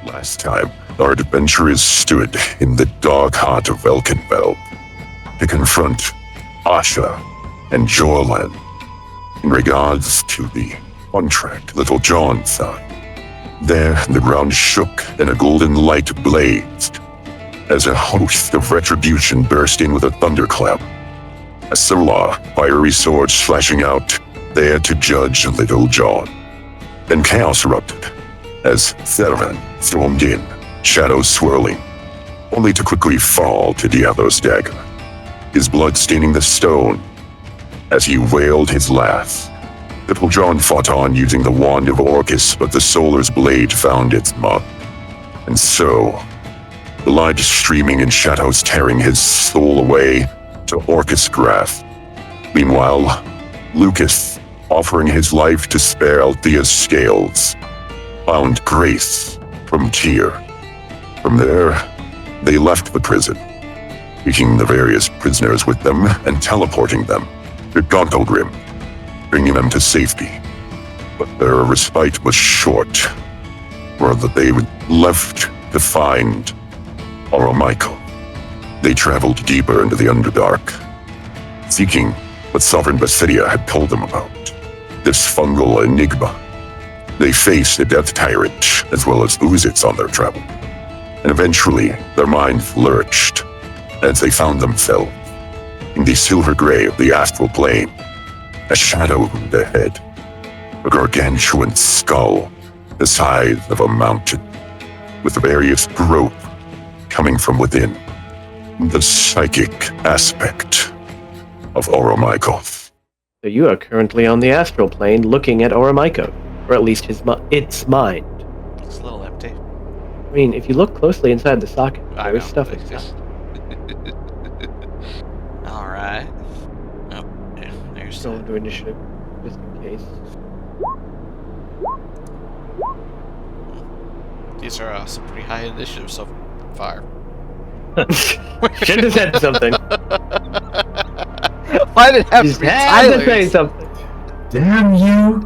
Last time, our adventurers stood in the dark heart of Velkenveld to confront Asha and Jorlan in regards to the contract Little John signed. There, the ground shook and a golden light blazed as a host of retribution burst in with a thunderclap. A Solar, fiery swords flashing out, there to judge Little John. Then chaos erupted as Theron stormed in, shadows swirling, only to quickly fall to Diablo's dagger, his blood staining the stone as he wailed his last. Little John fought on using the wand of Orcus, but the Solar's blade found its mark. And so, the light streaming in shadows tearing his soul away to Orcus' grasp. Meanwhile, Lucas, offering his life to spare Althea's scales, found grace from Tyr. From there, they left the prison, taking the various prisoners with them and teleporting them to Gauntlegrim, bringing them to safety. But their respite was short, for that they were left to find Oromichael. They traveled deeper into the Underdark, seeking what Sovereign Basidia had told them about, this fungal enigma. They faced a death tyrant as well as Oozits on their travel, and eventually their minds lurched as they found themselves in the silver gray of the astral plane. A shadow loomed ahead, a gargantuan skull the size of a mountain, with various growth coming from within. The psychic aspect of Oromichael. So you are currently on the astral plane looking at Oromichael, or at least its mind. It's a little empty. I mean, if you look closely inside the socket, there is stuff inside. Alright. Oh, yeah, there's Go into initiative, just in case. These are some pretty high initiatives so far. Should have said something. Why did it have to Just be had to Tyler's? say something. Damn you!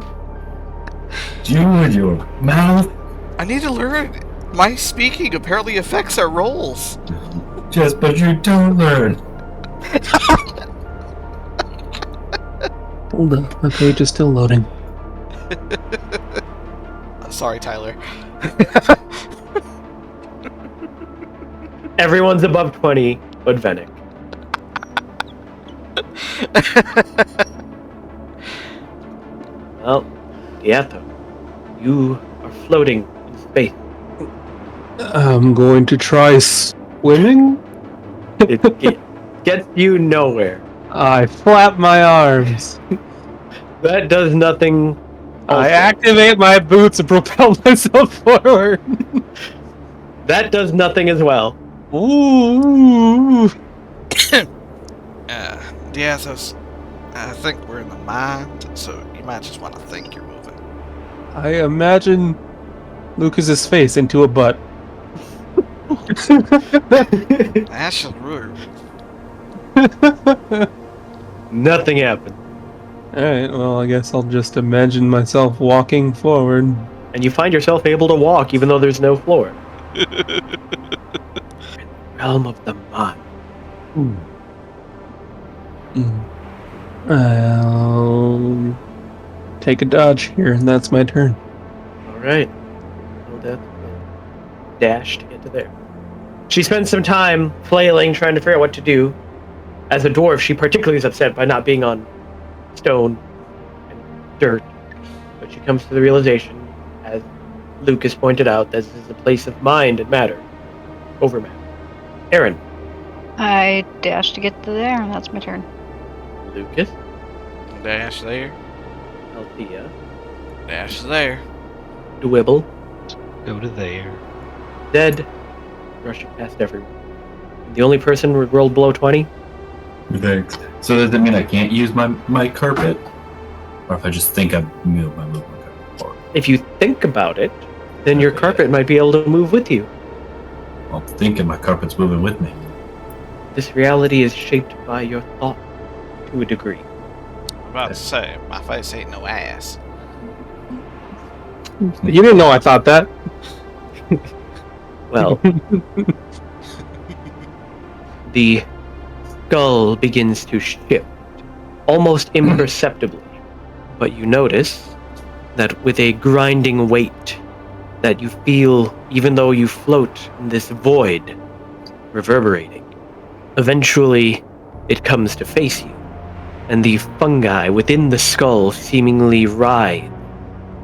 You and your mouth. I need to learn. My speaking apparently affects our roles. But you don't learn. Hold up, my page is still loading. Sorry, Tyler. Everyone's above 20, but Venick. Well, Diatho, you are floating in space. I'm going to try swimming? It gets you nowhere. I flap my arms. That does nothing. I activate my boots and propel myself forward. That does nothing as well. Ooh. Diathos, I think we're in the mind, so you might just want to think you're moving. I imagine Lucas's face into a butt. That's just rude. Nothing happened. Alright, well, I guess I'll just imagine myself walking forward. And you find yourself able to walk even though there's no floor. Realm of the mind. I'll take a dodge here, and that's my turn. Alright. No death. Dash to get to there. She spends some time flailing, trying to figure out what to do. As a dwarf, she particularly is upset by not being on stone and dirt. But she comes to the realization, as Lucas pointed out, this is a place of mind and matter. Over matter. Aaron. I dash to get to there, and that's my turn. Lucas. Dash there. Althea. Dash there. Dwibble. Go to there. Dead. Rushing past everyone. The only person rolled below 20? Thanks. So does that mean I can't use my carpet? Or if I just think I move my carpet forward? If you think about it, then your Okay. carpet might be able to move with you. I'm thinking my carpet's moving with me. This reality is shaped by your thought to a degree. I'm about to say, my face ain't no ass. You didn't know I thought that. Well, the skull begins to shift, almost imperceptibly, but you notice that with a grinding weight that you feel even though you float in this void, reverberating. Eventually, it comes to face you, and the fungi within the skull seemingly writhe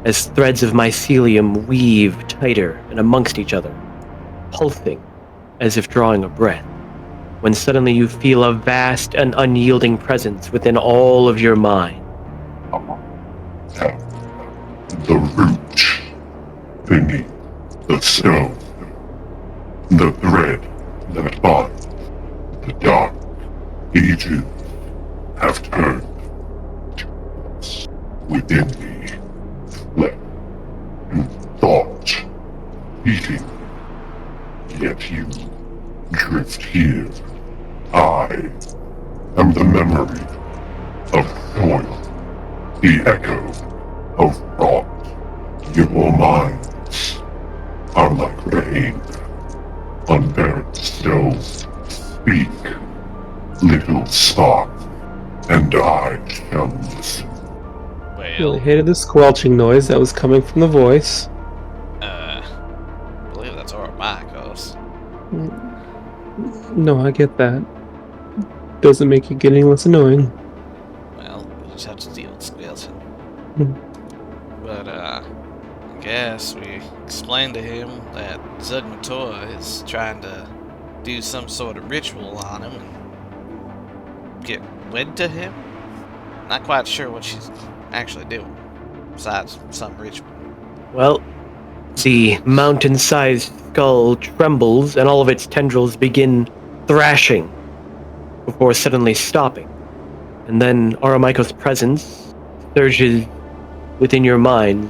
as threads of mycelium weave tighter and amongst each other, pulsing as if drawing a breath, when suddenly you feel a vast and unyielding presence within all of your mind. The root beneath the stone, the thread that binds the dark ages have turned to us within me, flesh and thought beating. Yet you drift here. I am the memory of soil, the echo of rot. Your minds are like rain. Unburied stones speak, little spark, and I shall listen. Really hated the squelching noise that was coming from the voice. I believe that's our Marcos. No, I get that. Doesn't make you get any less annoying. Well, we just have to deal with squelching. Hmm. But, I guess we explained to him that Zuggmatoy is trying to do some sort of ritual on him and get wed to him. Not quite sure what she's actually doing, besides some ritual. Well, the mountain-sized skull trembles and all of its tendrils begin thrashing before suddenly stopping. And then Aramaiko's presence surges within your mind,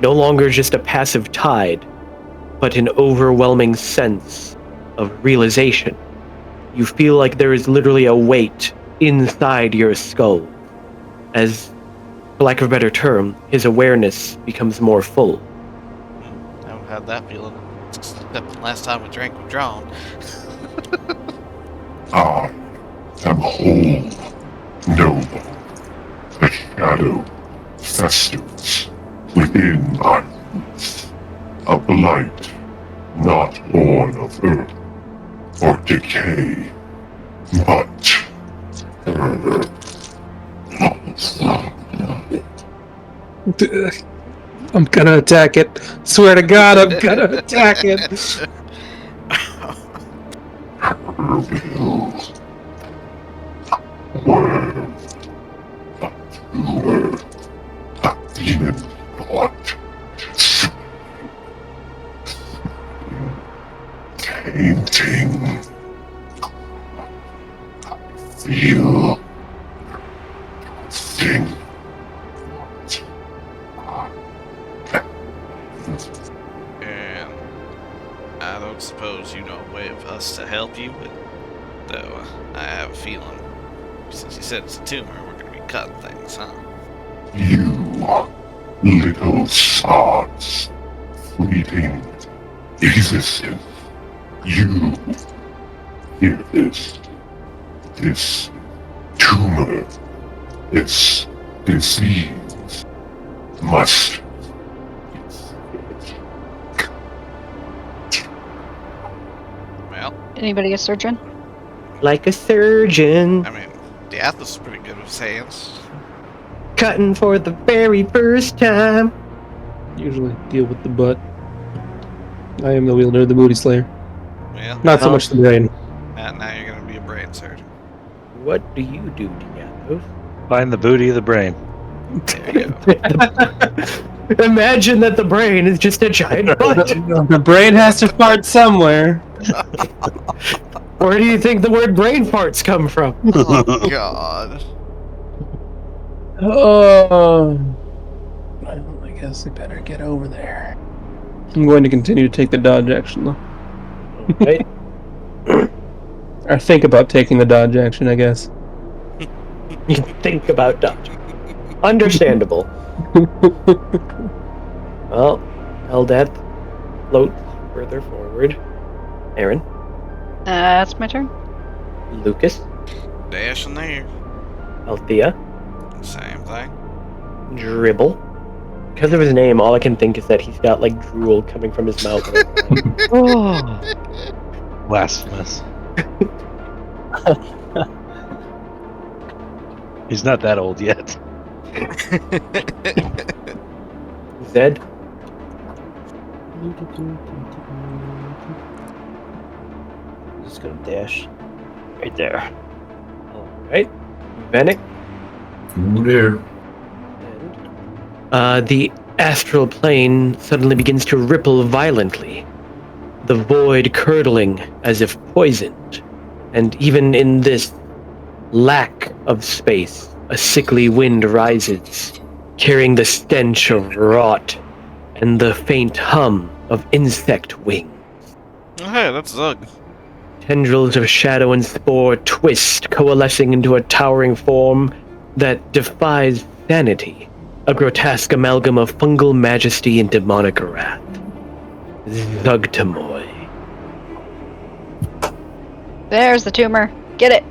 no longer just a passive tide, but an overwhelming sense of realization. You feel like there is literally a weight inside your skull, as, for lack of a better term, his awareness becomes more full. I haven't had that feeling except the last time we drank with Drawn. I am whole, noble. The shadow festers within my roots. A blight not born of earth or decay, but I'm gonna attack it. Swear to God, I'm gonna attack it. Word, a demon thought, tainting. Feel, sing. And I don't suppose you know a way of us to help you, but though I have a feeling, since you said it's a tumor, we're gonna be cutting things, huh? You little sods, fleeting existence. You hear this? This tumor, this disease must. Well, Anybody a surgeon? Like a surgeon, I mean, the Atlas is pretty good with his hands. cutting for the very first time. Usually deal with the butt. I am the wielder of the booty slayer. Well, Not so much the brain. now you're gonna be a brain surgeon. What do you do, Diablo? Find the booty of the brain. There you go. Imagine that the brain is just a giant butt. The brain has to fart somewhere. Where do you think the word brain farts come from? Oh God. Oh. Well, I guess we better get over there. I'm going to continue to take the dodge action, though. Right? Or think about taking the dodge action, I guess. You think about dodging. Understandable. Well, Eldeath floats further forward, Aaron, That's my turn. Lucas, Dash in there. Althea, Same thing. Dribble. Because of his name, all I can think is that he's got like drool coming from his mouth. Oh, blasphemous. He's not that old yet. Zed, Just gonna dash right there. alright. Venick, Ooh, there. the astral plane suddenly begins to ripple violently, the void curdling as if poisoned, and even in this lack of space, a sickly wind rises, carrying the stench of rot and the faint hum of insect wings. Oh, hey, that's Zug. Tendrils of shadow and spore twist, coalescing into a towering form that defies sanity. A grotesque amalgam of fungal majesty and demonic wrath. Zuggmatoy. There's the tumor. Get it.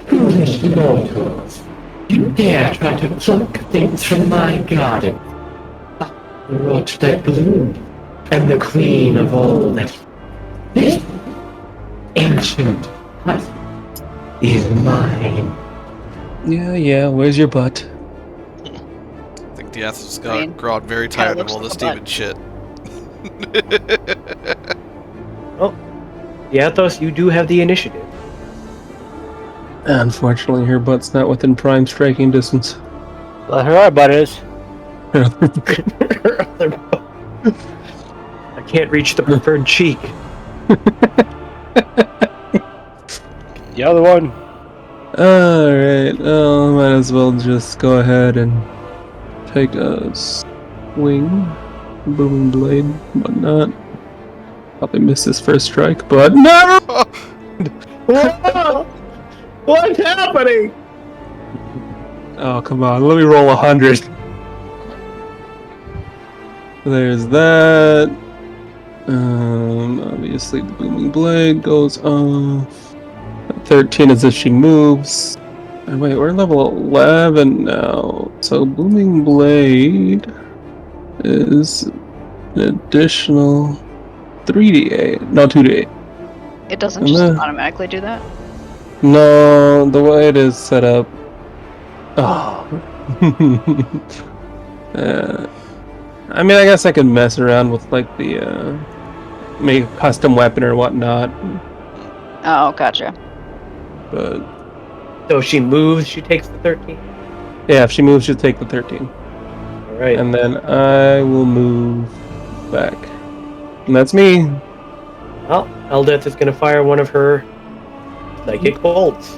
Foolish mortals. You dare try to pluck things from my garden. The rot that bloomed, and the queen of all that. This ancient hut is mine. Yeah, where's your butt? I think the Athos I mean, got grown very kinda tired of looks all this like a demon shit. Oh, Yathos, you do have the initiative. Unfortunately, her butt's not within prime striking distance. Well, her butt is. I can't reach the preferred cheek. The other one. Alright, might as well just go ahead and take a swing. Booming blade, whatnot. Probably missed his first strike, but no! What's happening? Oh, come on, let me roll 100. There's that. Obviously the booming blade goes off. 13 as if she moves. And wait, we're level 11 now. So booming blade is an additional 3d8. No, 2d8. It doesn't And just then- automatically do that. No, the way it is set up. Oh. I mean, I guess I could mess around with like the make a custom weapon or whatnot, Oh, gotcha. but So if she moves, she takes the 13. yeah, if she moves, she'll take the 13, Alright. and then I will move back, and that's me. Well, Eldeth is going to fire one of her psychic bolts.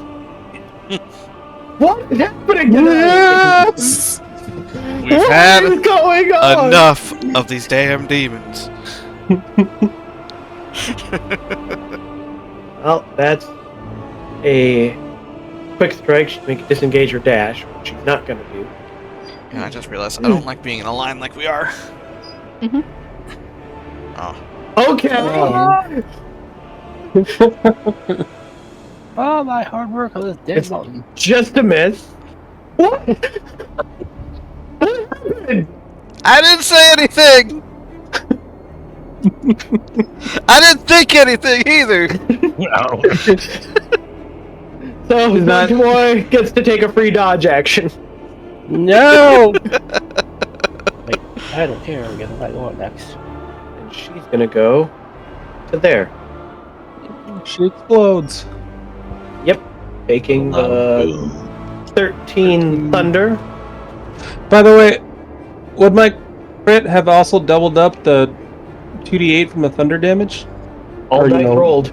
What is happening today? Yes! We've What had is going on? enough of these damn demons. Well, that's a quick strike. She'd make a disengage or dash, which she's not going to do. Yeah, I just realized I don't like being in a line like we are. Mhm. Oh. Okay. Oh, my hard work on this dead It's- mountain. Just a miss. What? What happened? I didn't say anything! I didn't think anything either! So Zuggmatoy gets to take a free dodge action. No! Wait, I don't care. I'm getting right on next. And she's gonna go to there. She explodes. Taking the 13 thunder. By the way, would my crit have also doubled up the 2d8 from the thunder damage? All Or, you dice know- rolled.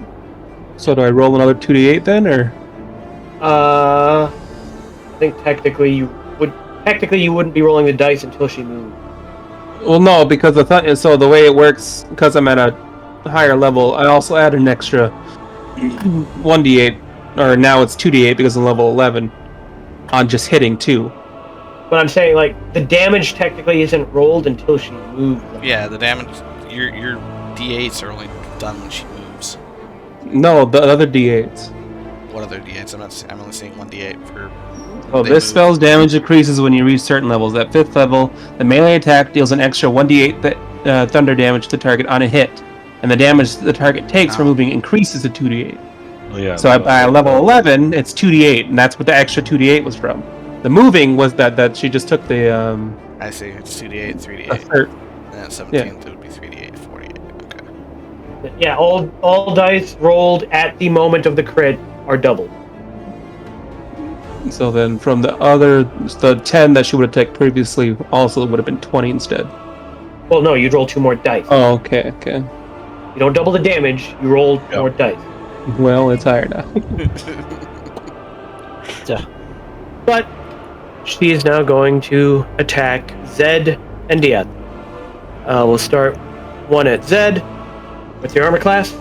So do I roll another 2d8 then, or? I think technically you wouldn't be rolling the dice until she moved. Well, no, because so the way it works, because I'm at a higher level, I also add an extra 1d8, or now it's 2d8 because I'm level 11 on just hitting 2. But I'm saying, like, the damage technically isn't rolled until she moves. Yeah, the damage, your D8s are only done when she moves. No, the other D8s. What other d8s? I'm only seeing one d8 for. Oh, they this move. spell's damage decreases when you reach certain levels. At 5th level, the melee attack deals an extra 1d8 thunder damage to the target on a hit, and the damage the target takes for Oh. moving increases to 2d8. Oh, yeah. So by level 11, it's 2d8, and that's what the extra 2d8 was from. The moving was that she just took the I see. It's 2d8, 3d8. And at 17th, it would be 3d8, 48. Okay. Yeah, all dice rolled at the moment of the crit are doubled. So then from the 10 that she would have taken previously also would have been 20 instead. Well, no, you'd roll 2 more dice. Oh, okay. You don't double the damage, you roll more dice. Well, it's higher now. But she is now going to attack Zed and Diath. We'll start one at Zed. What's your armor class?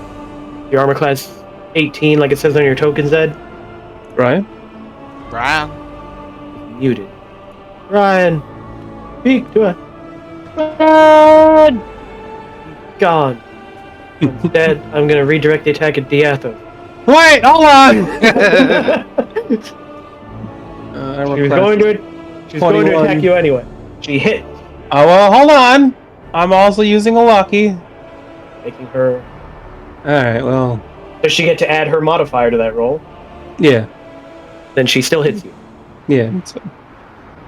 Your armor class 18, like it says on your token, Zed. Right? Brian. Muted. Ryan, speak to us. Ryan! Gone. Instead, I'm gonna redirect the attack at Diath. Wait, hold on! She was going to attack you anyway. She hit, Oh, well, hold on. I'm also using a lucky. making her. Alright, well, Does she get to add her modifier to that roll? yeah. Then she still hits you, Yeah, that's fine.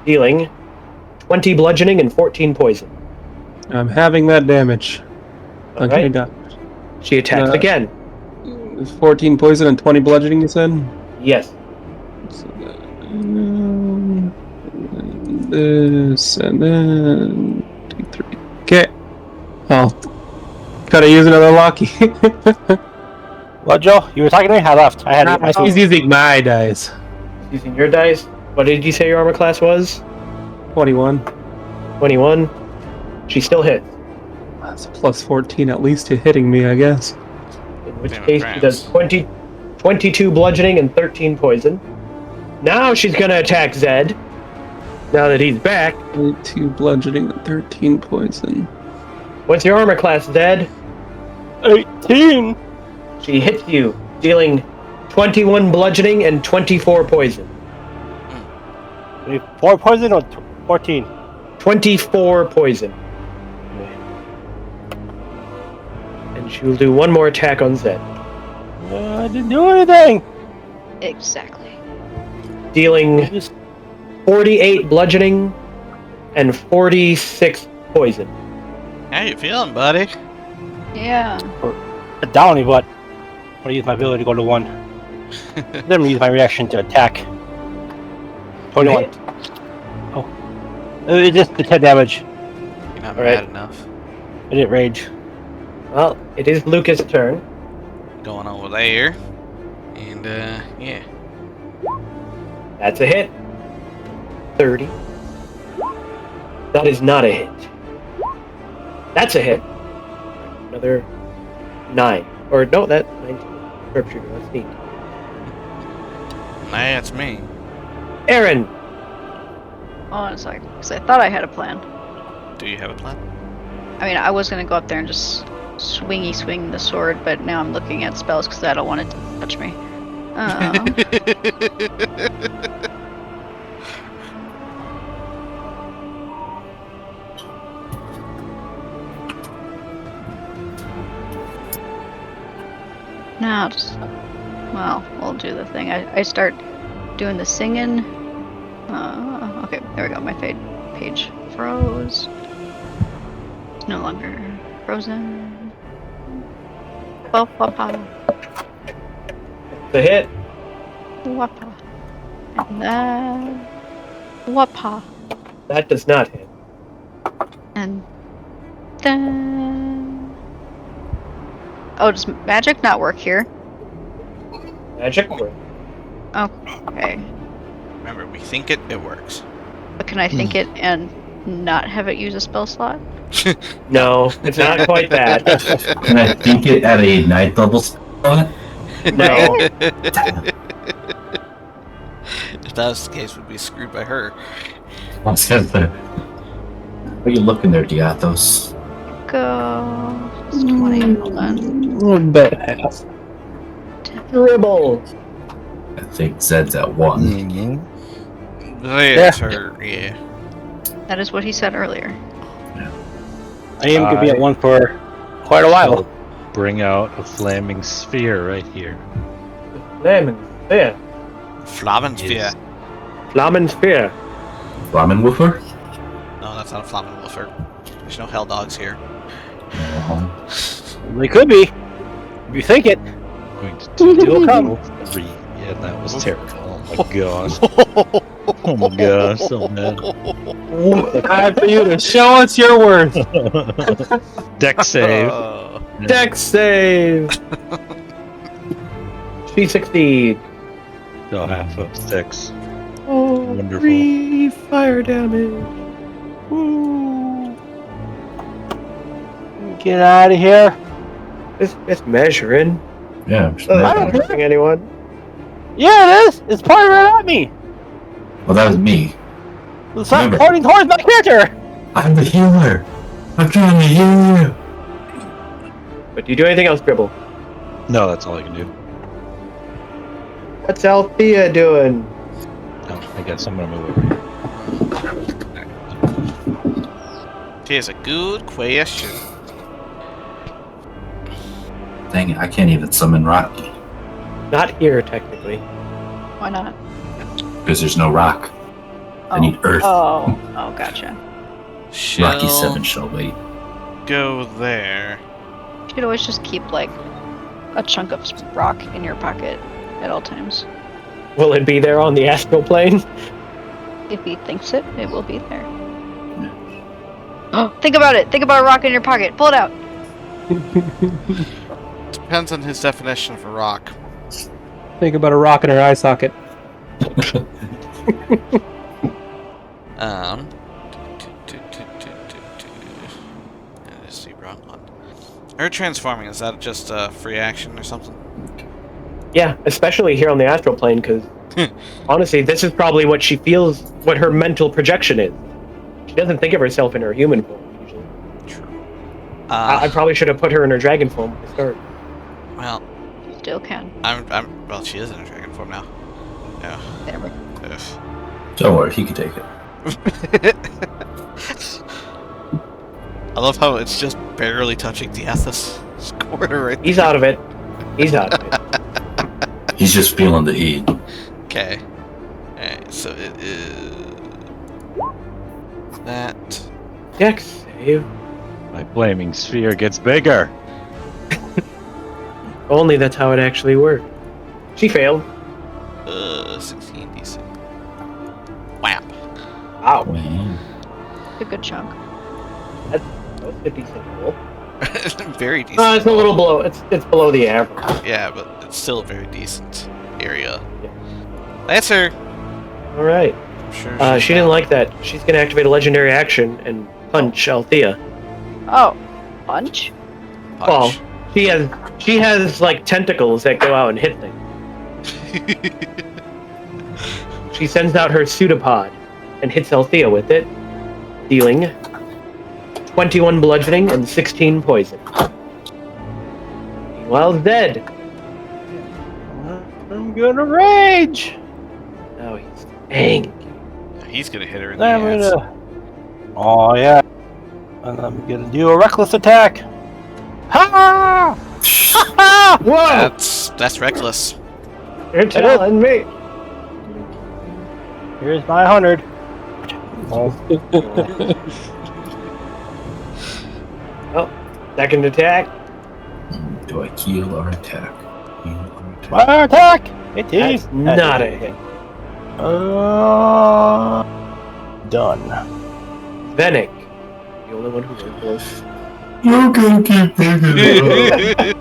dealing 20 bludgeoning and 14 poison. I'm having that damage. All Okay, right. got She attacks again. 14 poison and 20 bludgeoning, you said? Yes. So this and then 2, 3. Okay. Oh, gotta use another lucky. What, Joe? You were talking to me? I left. I had to get my He's using my dice. Using your dice. What did you say your armor class was? 21. 21. She still hits. That's a plus 14 at least to hitting me, I guess. In which Damn it, case she does 22 bludgeoning and 13 poison. Now she's gonna attack Zed. Now that he's back. 2 bludgeoning and 13 poison. What's your armor class, Zed? 18! She hits you, dealing 21 bludgeoning and 24 poison. 4 poison or 14? 24 poison. And she will do one more attack on Zed, I didn't do anything! Exactly. dealing Just 48 bludgeoning and 46 poison. How you feeling, buddy? Yeah. a downy, but I'm gonna use my ability to go to 1. Then I'm gonna use my reaction to attack. 21. Oh. It's just the 10 damage. You're not All right. bad enough. I didn't rage. Well, it is Lucas' turn. Going over there. And, yeah. That's a hit. 30. That is not a hit. That's a hit. Another 9. Or no, that 19. Sharpshooter, that's neat. That's me. Aaron! Oh, it's like, because I thought I had a plan. Do you have a plan? I mean, I was gonna go up there and just swing the sword, but now I'm looking at spells because I don't want it to touch me. Now, just, well, we'll do the thing. I start doing the singing. Okay, there we go. My page froze. It's no longer frozen. Wapa. The hit. Wapa. And then wapa. That does not hit. And then... Oh, does magic not work here? Magic work. Okay. Remember, we think it works. But can I think it and not have it use a spell slot? No, it's not quite that. Can I think it at a 9th level spot? No. If that was the case, we'd be screwed by her. I was gonna say, what are you looking there, Diathos? Go. It's 20. Hold on. Badass. Dribble. I think Zed's at 1. Mm-hmm. That's her, yeah. That is what he said earlier. I am gonna be at 1 for quite a while. Bring out a flaming sphere right here. Lemon sphere. Flammensphere. Flamen sphere. Flammenwoofer? No, that's not a Flammenwoofer. There's no hell dogs here. They could be. If you think it. Going to It will come. 3. Yeah, that was terrible. Oh my gosh. Oh my gosh, so bad. Time for you to show us your worth. Deck save. Dex save. She succeed. So half of 6. Oh, Wonderful. 3 fire damage. Woo. Get out of here. It's measuring. Yeah, I'm just Doesn't I don't hurt anyone. Yeah, it is. It's pointing right at me. Well, that was me. It's not Remember. pointing towards my character. I'm the healer. I'm trying to heal you. But do you do anything else, Dribble? No, that's all I can do. What's Althea doing? Oh, I guess I'm gonna move over here. Here's a good question. Dang it, I can't even summon Rocky. Not here, technically. Why not? Because there's no rock. I need earth. Oh, gotcha. Rocky Shall 7 shall wait. go there. You could always just keep like a chunk of rock in your pocket at all times. Will it be there on the astral plane? If he thinks it, it will be there. Oh, think about it. Think about a rock in your pocket. Pull it out. Depends on his definition for rock. Think about a rock in her eye socket. Let's see, wrong one. Her transforming, is that just a free action or something? Yeah, especially here on the astral plane, because honestly, this is probably what she feels, what her mental projection is. She doesn't think of herself in her human form, usually. True. I probably should have put her in her dragon form to start. Well, Still can. well, she is in a dragon form now. Yeah. There we go. Ugh. Don't worry, he can take it. I love how it's just barely touching the Ethos corner right He's out of it. He's out of it. He's just feeling the heat. Okay. Alright, so it is that. Dex save. My flaming sphere gets bigger. Only that's how it actually worked. She failed. 16 DC. Whap. Wow. Man. A good chunk. That was a decent roll. Very decent. It's a little below. It's below the average. Yeah, but it's still a very decent area. Yeah. That's her. All right. I'm sure She didn't like that. She's gonna activate a legendary action and punch Althea. Oh, punch? Well, she has like tentacles that go out and hit things. She sends out her pseudopod and hits Althea with it, dealing 21 bludgeoning and 16 poison. Meanwhile, Zed. I'm gonna rage. Oh, he's angry. He's gonna hit her in the I'm ass. gonna. Oh yeah. And I'm gonna do a reckless attack. Ha! Ha! Whoa! That's reckless. You're telling me. Here's my 100. Oh. Oh, second attack. Do I heal or attack? Heal or attack? My attack! It is That's not a hit. Done. Venick. The only one who went close. You're gonna keep picking it up.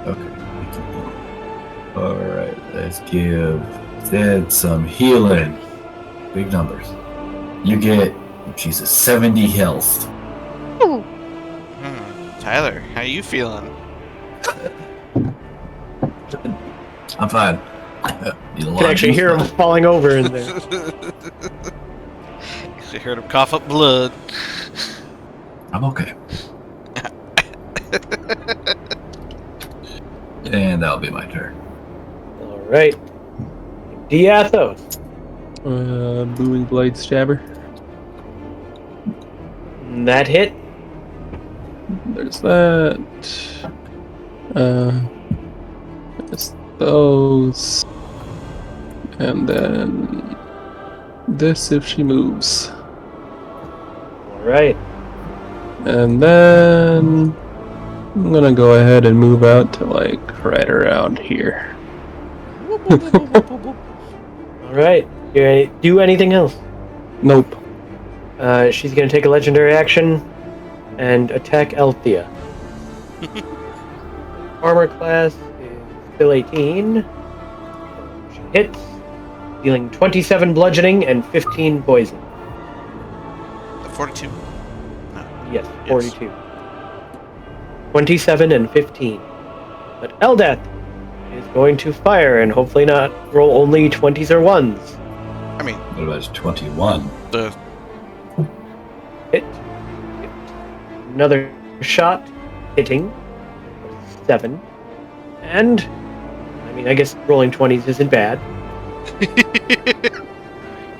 Okay. Alright, let's give Zed some healing. Big numbers. You get, Jesus, 70 health. Ooh. Tyler, how you feeling? I'm fine. You can actually hear him falling over in there. You heard him cough up blood. I'm okay. And that'll be my turn. All right. Diathos. Booming blade stabber. That hit. There's that. There's those. And then this if she moves. All right. And then I'm gonna go ahead and move out to like right around here. All right. You gonna do anything else? Nope. She's gonna take a legendary action and attack Althea. Armor class is still 18. She hits, dealing 27 bludgeoning and 15 poison. 42. No. Yes, 42. 27 and 15. But Eldath is going to fire and hopefully not roll only 20s or 1s. I mean, What about 21? the Hit. Another shot. Hitting. 7. And, I mean, I guess rolling 20s isn't bad.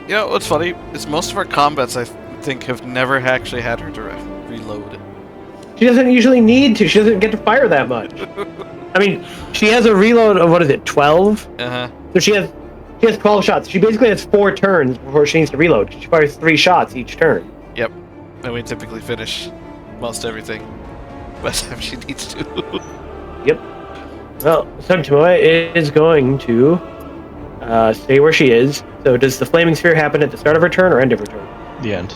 You know what's funny is most of our combats I think have never actually had her to reload. She doesn't usually need to. She doesn't get to fire that much. I mean, she has a reload of, what is it, 12? Uh-huh. So she has 12 shots. She basically has 4 turns before she needs to reload. She fires 3 shots each turn. Yep. And we typically finish most everything by the time she needs to. Yep. Well, Zuggmatoy is going to stay where she is. So does the flaming sphere happen at the start of her turn or end of her turn? The end.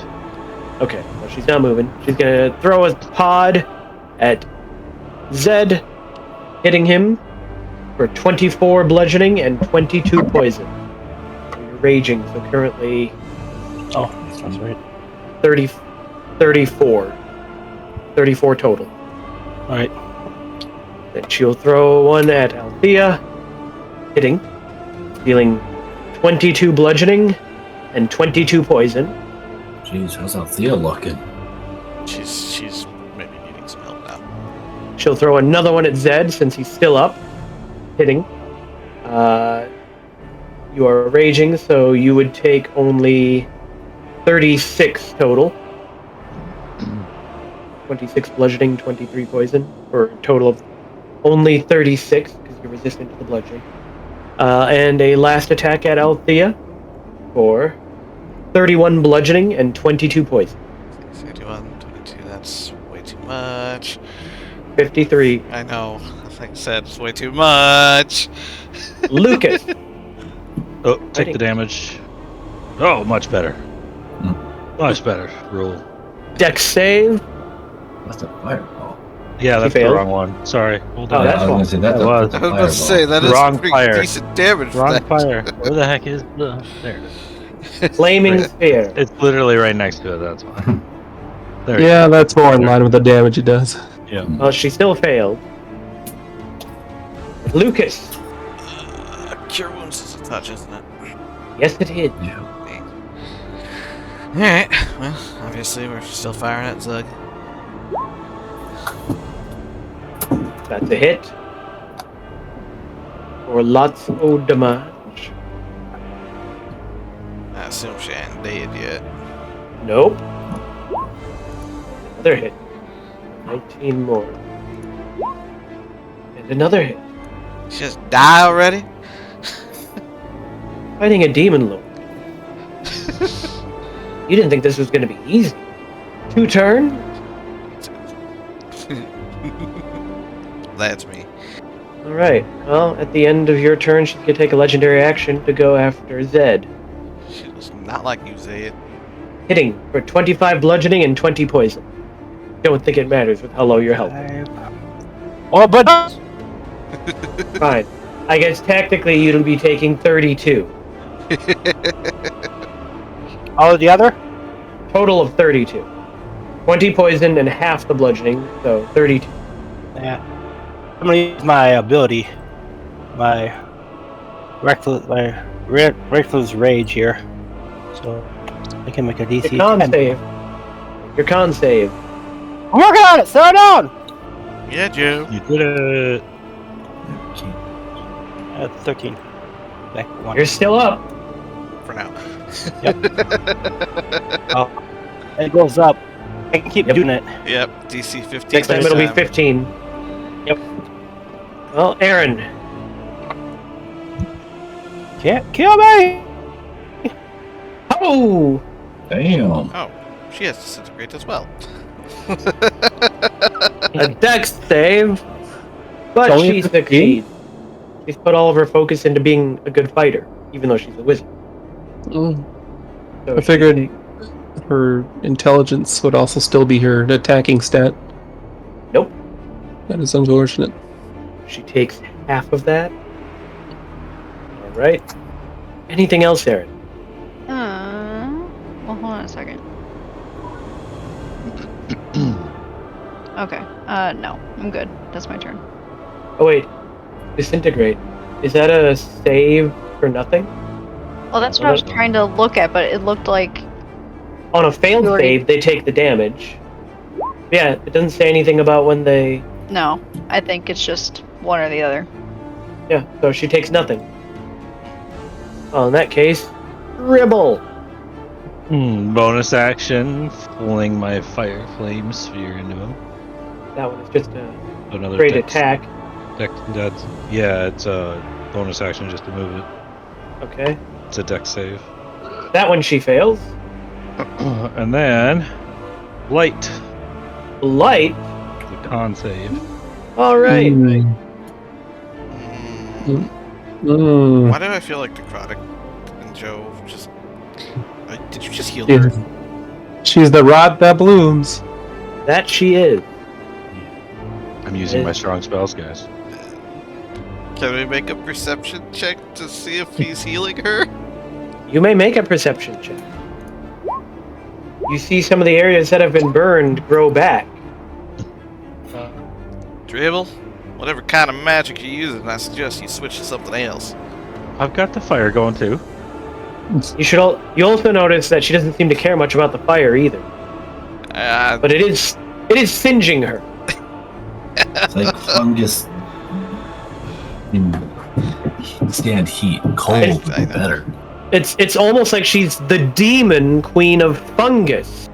Okay, well, she's not moving. She's going to throw a pod at Zed, hitting him for 24 bludgeoning and 22 poison. So you're raging, so currently Oh, that's right. 34 total. Alright. Then she'll throw one at Althea, hitting, dealing 22 bludgeoning and 22 poison. Jeez, how's Althea looking? She's maybe needing some help now. She'll throw another one at Zed since he's still up, hitting. You are raging, so you would take only 36 total. 26 bludgeoning, 23 poison, for a total of only 36 because you're resistant to the bludgeoning. And a last attack at Althea for 31 bludgeoning and 22 poison. 31, 22, that's way too much. 53. I know. Like I said, it's way too much. Lucas. Oh, take the damage. Oh, much better. Much better. Roll. Dex save. That's a fireball. Yeah, that's the failed? wrong one. Sorry. Hold Oh, on. that's I was gonna say that's That a was. that's a I was about to say, fireball. that is Wrong pretty fire. decent damage for Wrong that. fire. Where the heck is the... There it is. Flaming Sphere. It's literally right next to it, that's why. There you Yeah, that's more in line with the damage it does. go. Yeah. Well, she still failed. Lucas. Cure wounds is a touch, isn't it? Yes, it is. Yeah. Alright, well, obviously we're still firing at Zug. That's a hit. For lots of damage. I assume she ain't dead yet. Nope. Another hit. 19 more. And another hit. She just die already? Fighting a demon lord. You didn't think this was going to be easy. 2 turn? That's me. Alright. Well, at the end of your turn, she's going to take a legendary action to go after Zed. She does not like you, Zed. Hitting for 25 bludgeoning and 20 poison. Don't think it matters with how low your health is. Oh, but Fine. I guess technically you'll be taking 32. oh, the other? Total of 32. 20 poison and half the bludgeoning, so 32. Yeah. I'm gonna use my ability, my reckless rage here, so I can make a DC Your con 10. save. Your con save. I'm working on it. Slow down. Yeah, Joe. You did it. 13. Back one. You're still up. For now. Oh, it goes up. I can keep doing it. Yep, DC 15. Next time it'll be 15. Yep. Well, Aaron. Can't kill me! Oh! Damn. Oh, she has disintegrate as well. A dex save. But Only she 15? succeeds. She's put all of her focus into being a good fighter, even though she's a wizard. Oh, So I figured her intelligence would also still be her attacking stat. Nope. That is unfortunate. She takes half of that. Alright. Anything else, Aaron? Well, hold on a second. Okay. No, I'm good. That's my turn. Oh, wait. Disintegrate. Is that a save for nothing? Well, that's what I was trying to look at, but it looked like. On a failed Already- save, they take the damage. Yeah, it doesn't say anything about when they... No, I think it's just one or the other. Yeah, so she takes nothing. Well, in that case, Ribble. Bonus action, fling my fire flame sphere into him. That one is just a Another great dex- attack. Yeah, it's a bonus action just to move it. Okay. It's a dex save. That one she fails. And then, light, Light. the con save. Alright. Mm. Mm. Why do I feel like Necrotic and Joe just... did you just heal Yeah. her? She's the rot that blooms. That she is. I'm using my strong spells, guys. Can we make a perception check to see if he's healing her? You may make a perception check. You see some of the areas that have been burned grow back. Dribble, whatever kind of magic you're using, I suggest you switch to something else. I've got the fire going too. You also notice that she doesn't seem to care much about the fire either. But it is singeing her. It's like fungus can stand heat. Cold I would be know. better. It's almost like she's the demon queen of fungus.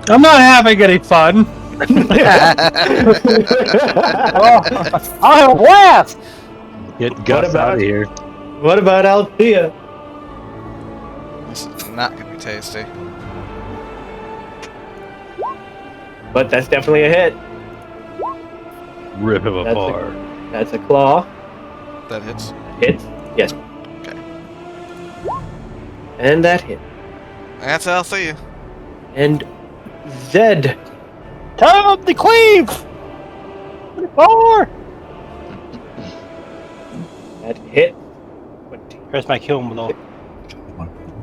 I'm not having any fun. I'll have a blast! Get Gus about- out of here. What about Althea? This is not gonna be tasty. But that's definitely a hit. Rip him That's apart. That's a claw. That hits. Hit. Yes. Okay. And that hit. That's Althea. And Zed. Time the cleave! 24! That hit. 20. Here's my kill below.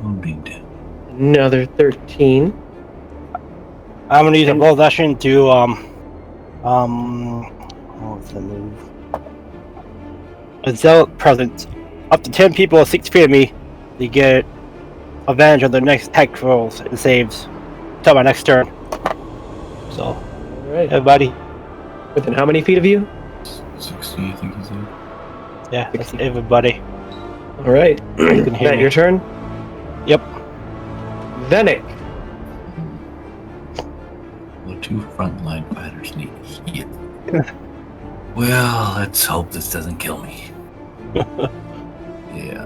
Wounded. Another 13. I'm gonna use a bonus action to what's the move? A zealot presence. Up to 10 people 6 feet of me, they get advantage on their next attack rolls and saves until my next turn. So, Alright. everybody, Within how many feet of you? 60, I think he said. yeah, that's everybody. Alright. You can Is hear that me. your turn? Yep. Venick. The two frontline fighters need heal. Well, let's hope this doesn't kill me. Yeah.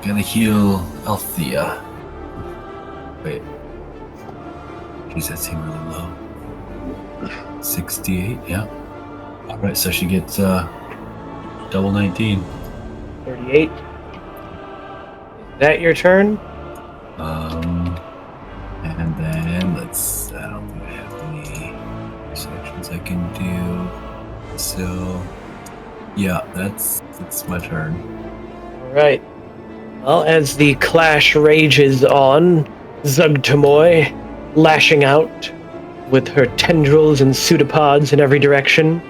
Gonna heal Althea. Wait. Jeez, that seemed really low. 68, yeah. Alright, so she gets double 19. 38. Is that your turn? And then let's, I don't think I have any sections I can do. So, yeah, that's my turn. Alright. Well, as the clash rages on, Zuggmatoy, lashing out with her tendrils and pseudopods in every direction.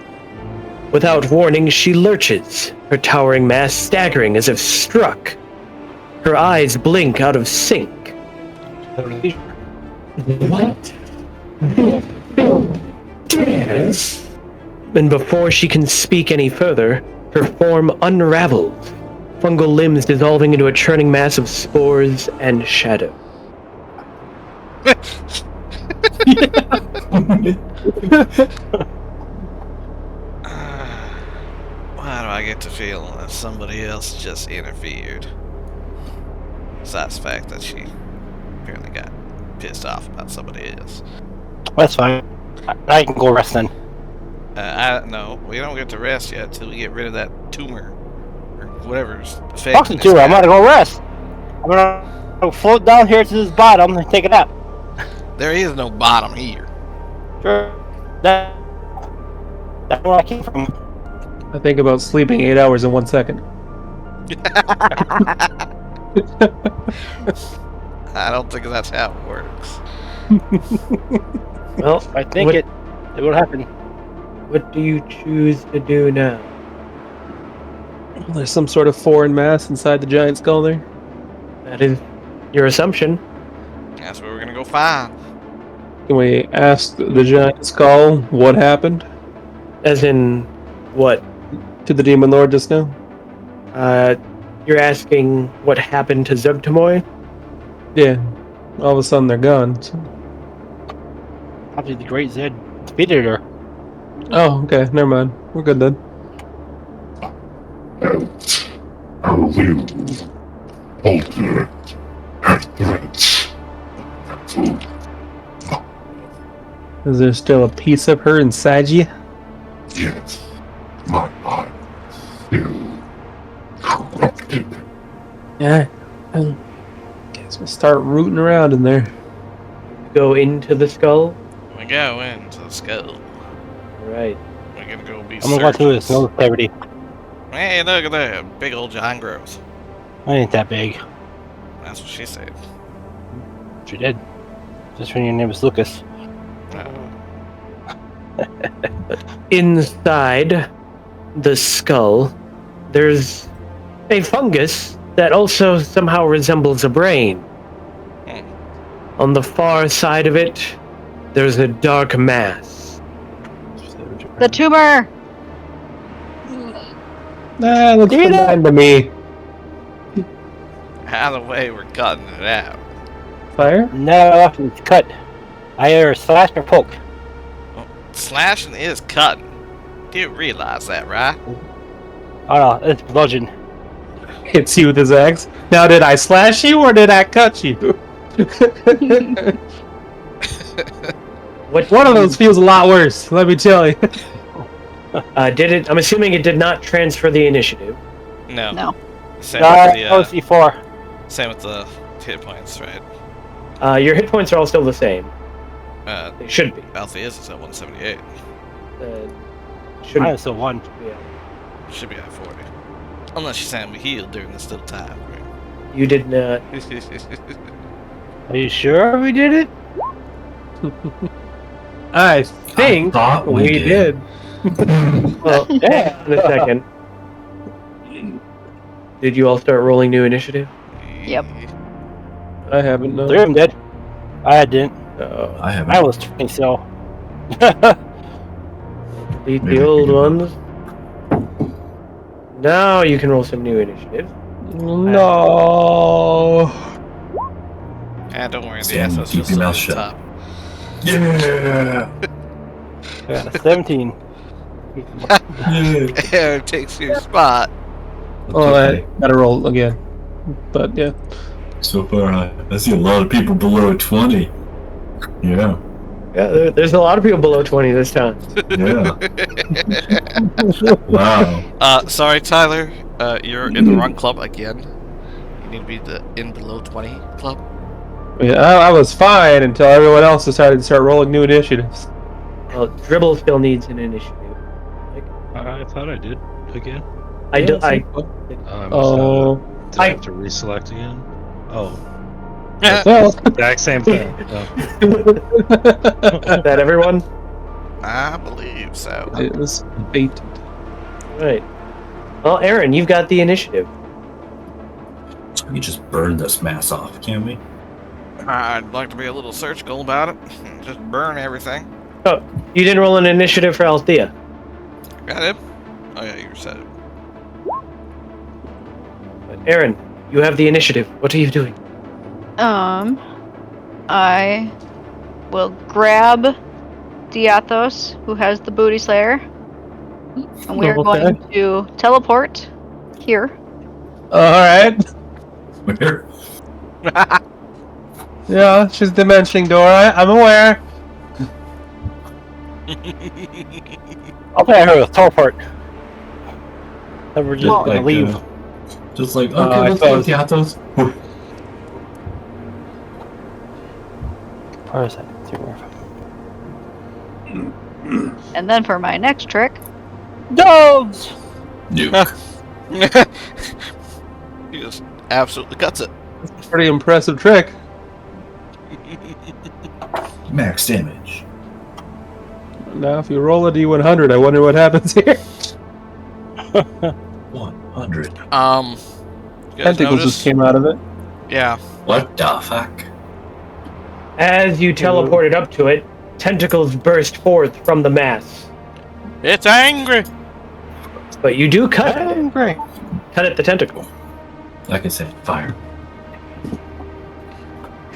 Without warning, she lurches, her towering mass staggering as if struck. Her eyes blink out of sync. What the Yes. And before she can speak any further, her form unravels, fungal limbs dissolving into a churning mass of spores and shadow. Why do I get the feeling that somebody else just interfered? Besides the fact that she apparently got pissed off about somebody else. That's fine. I can go rest then. No, we don't get to rest yet until we get rid of that tumor or whatever's Fuck affecting the this tour. I'm guy. gonna go rest. I'm gonna float down here to this bottom and take a nap. There is no bottom here. Sure. That's where I came from. I think about sleeping 8 hours in 1 second. I don't think that's how it works. Well, I think it will happen. What do you choose to do now? There's some sort of foreign mass inside the giant skull there. That is your assumption. That's what we're gonna go find. Can we ask the giant skull what happened As in, what? to the demon lord just now? You're asking what happened to Zuggmatoy? Yeah. All of a sudden they're gone. So- Probably the Great Zed defeated her. Oh, okay. Never mind. We're good then. Else, her will alter her threats. Is there still a piece of her inside you? Yes, my mind still corrupted. Yeah. Guess we'll start rooting around in there. Go into the skull? We go into the skull. Right. We're gonna go be I'm gonna go through this. No clarity. Hey, look at that big old giant growth. I ain't that big. That's what she said. She did. Just when your name was Lucas. Inside the skull, there's a fungus that also somehow resembles a brain. On the far side of it, there's a dark mass. The tumor! Nah, looks fine to me. Either way, we're cutting it out. Fire? No, after it's cut. I either slash or poke. Slashing is cutting. You realize that, right? Oh no, it's bludgeon. Hits you with his axe. Now, did I slash you or did I cut you? One of those feels a lot worse, let me tell you. Did it? I'm assuming it did not transfer the initiative. No. No. Same with the, OC4. same with the hit points, right? Your hit points are all still the same. They should be. Althea's is at 178. Should I am still one. Yeah. Should be at 40. Unless you're saying we healed during this little time. You did not. Are you sure we did it? I think thought we did. Well, Yeah. in a second. Did you all start rolling new initiative? Yep. I haven't, no. 3 of them did. I didn't. I haven't. I was 20, so. Delete Maybe the I old can ones. Now you can roll some new initiative. No. Don't worry, the Sam, SS keep just your at mouth the shut. top. Yeah. I got a 17. Yeah, it takes your spot. Oh, I gotta roll again. But yeah. So far, I see a lot of people below 20. Yeah. Yeah, there's a lot of people below 20 this time. Yeah. Wow. Sorry, Tyler. You're in the wrong club again. You need to be the in below 20 club. Yeah, I was fine until everyone else decided to start rolling new initiatives. Well, Dribble still needs an initiative. I thought I did again. I do. I. Oh. Did I have to reselect again? Oh, Well, exact same thing. Oh. Is that everyone? I believe so. it was baited. Right. Well, Aaron, you've got the initiative. We just burn this mass off, can't we? I'd like to be a little surgical about it. Just burn everything. Oh, you didn't roll an initiative for Althea. Got it. Oh yeah, you said it. But Aaron, you have the initiative. What are you doing? I will grab Diathos, who has the Booty Slayer, and we are going to teleport here. Alright. Where? Yeah, she's dimensioning door. I'm aware. Okay, I heard a teleport. Then we're just Well, gonna leave. Just like, okay, I let's go, thought- Theatos. Where is that? And then for my next trick, Dogs! Nuke. He just absolutely cuts it. Pretty impressive trick. Max damage. Now, if you roll a d100, I wonder what happens here. 100. You guys Tentacles notice? just came out of it. Yeah. What the fuck? As you teleported up to it, tentacles burst forth from the mass. It's angry. But you do cut at it. Angry. Cut at the tentacle. Like I said, fire.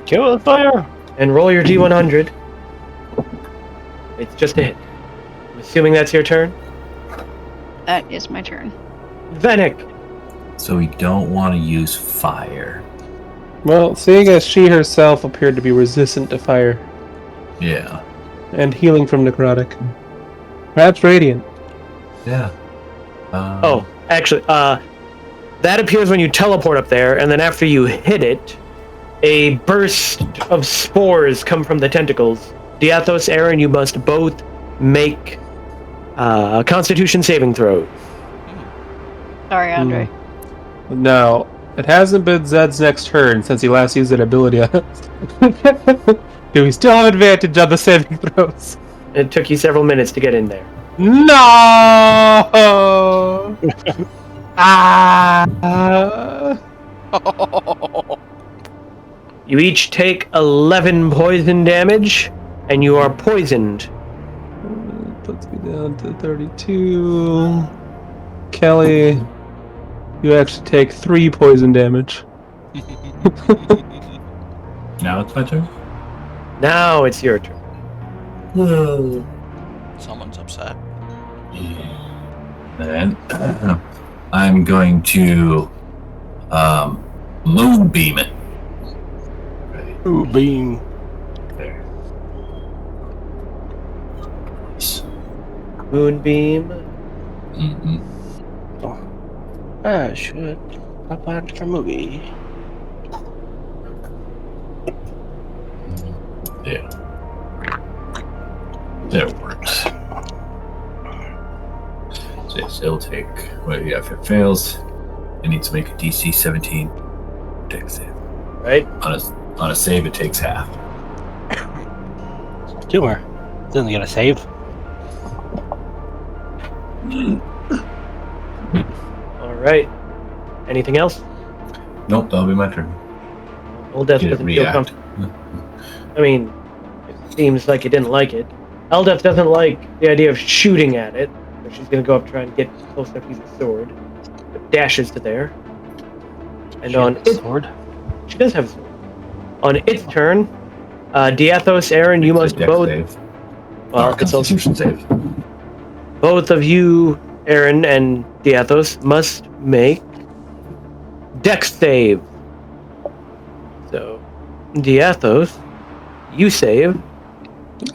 Kill with fire. And roll your d100. It's just a hit. I'm assuming that's your turn. that is my turn. Vanek. So we don't want to use fire. Well, seeing as she herself appeared to be resistant to fire Yeah. and healing from necrotic, perhaps radiant. Yeah. Oh, actually, that appears when you teleport up there, and then after you hit it, a burst of spores come from the tentacles. Diathos, Aaron, you must both make Constitution saving throws. Sorry, Andre. Now, it hasn't been Zed's next turn since he last used that ability on us. Do we still have advantage on the saving throws? It took you several minutes to get in there. No! You each take 11 poison damage, and you are poisoned. Puts me down to 32. Kelly, you actually take 3 poison damage. Now it's my turn? Now it's your turn. Someone's upset. Then I'm going to moonbeam it. Ooh, beam. There. Moonbeam. Mm-hmm. I should pop on for a movie. Yeah. That works. So yes, it'll take. Well, yeah, if it fails, it needs to make a DC 17 dex save. Right? On a save, it takes half. Tumor. Isn't gonna save. Alright. Anything else? Nope, that'll be my turn. Old Death Get it doesn't feel react. comfortable. I mean, it seems like you didn't like it. Eldeth doesn't like the idea of shooting at it, so she's gonna go up try and get close enough to use a sword. But dashes to there. And on its sword. she does have a sword. On its turn, Diathos, Aaron, you must It's a dex both save. well, Or it's also Constitution save. both of you, Aaron and Diathos, must make Dex save. So, Diathos, you save.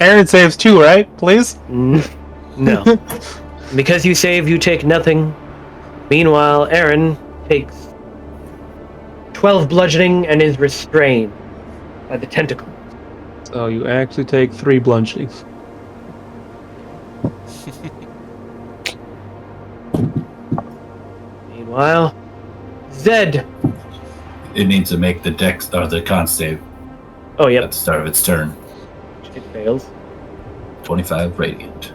Aaron saves 2, right? Please? No. Because you save, you take nothing. Meanwhile, Aaron takes 12 bludgeoning and is restrained by the tentacle. So you actually take 3 bludgeoning. Meanwhile, Zed. It needs to make the dex or the con save Oh, at yep, the start of its turn. it fails. 25 radiant.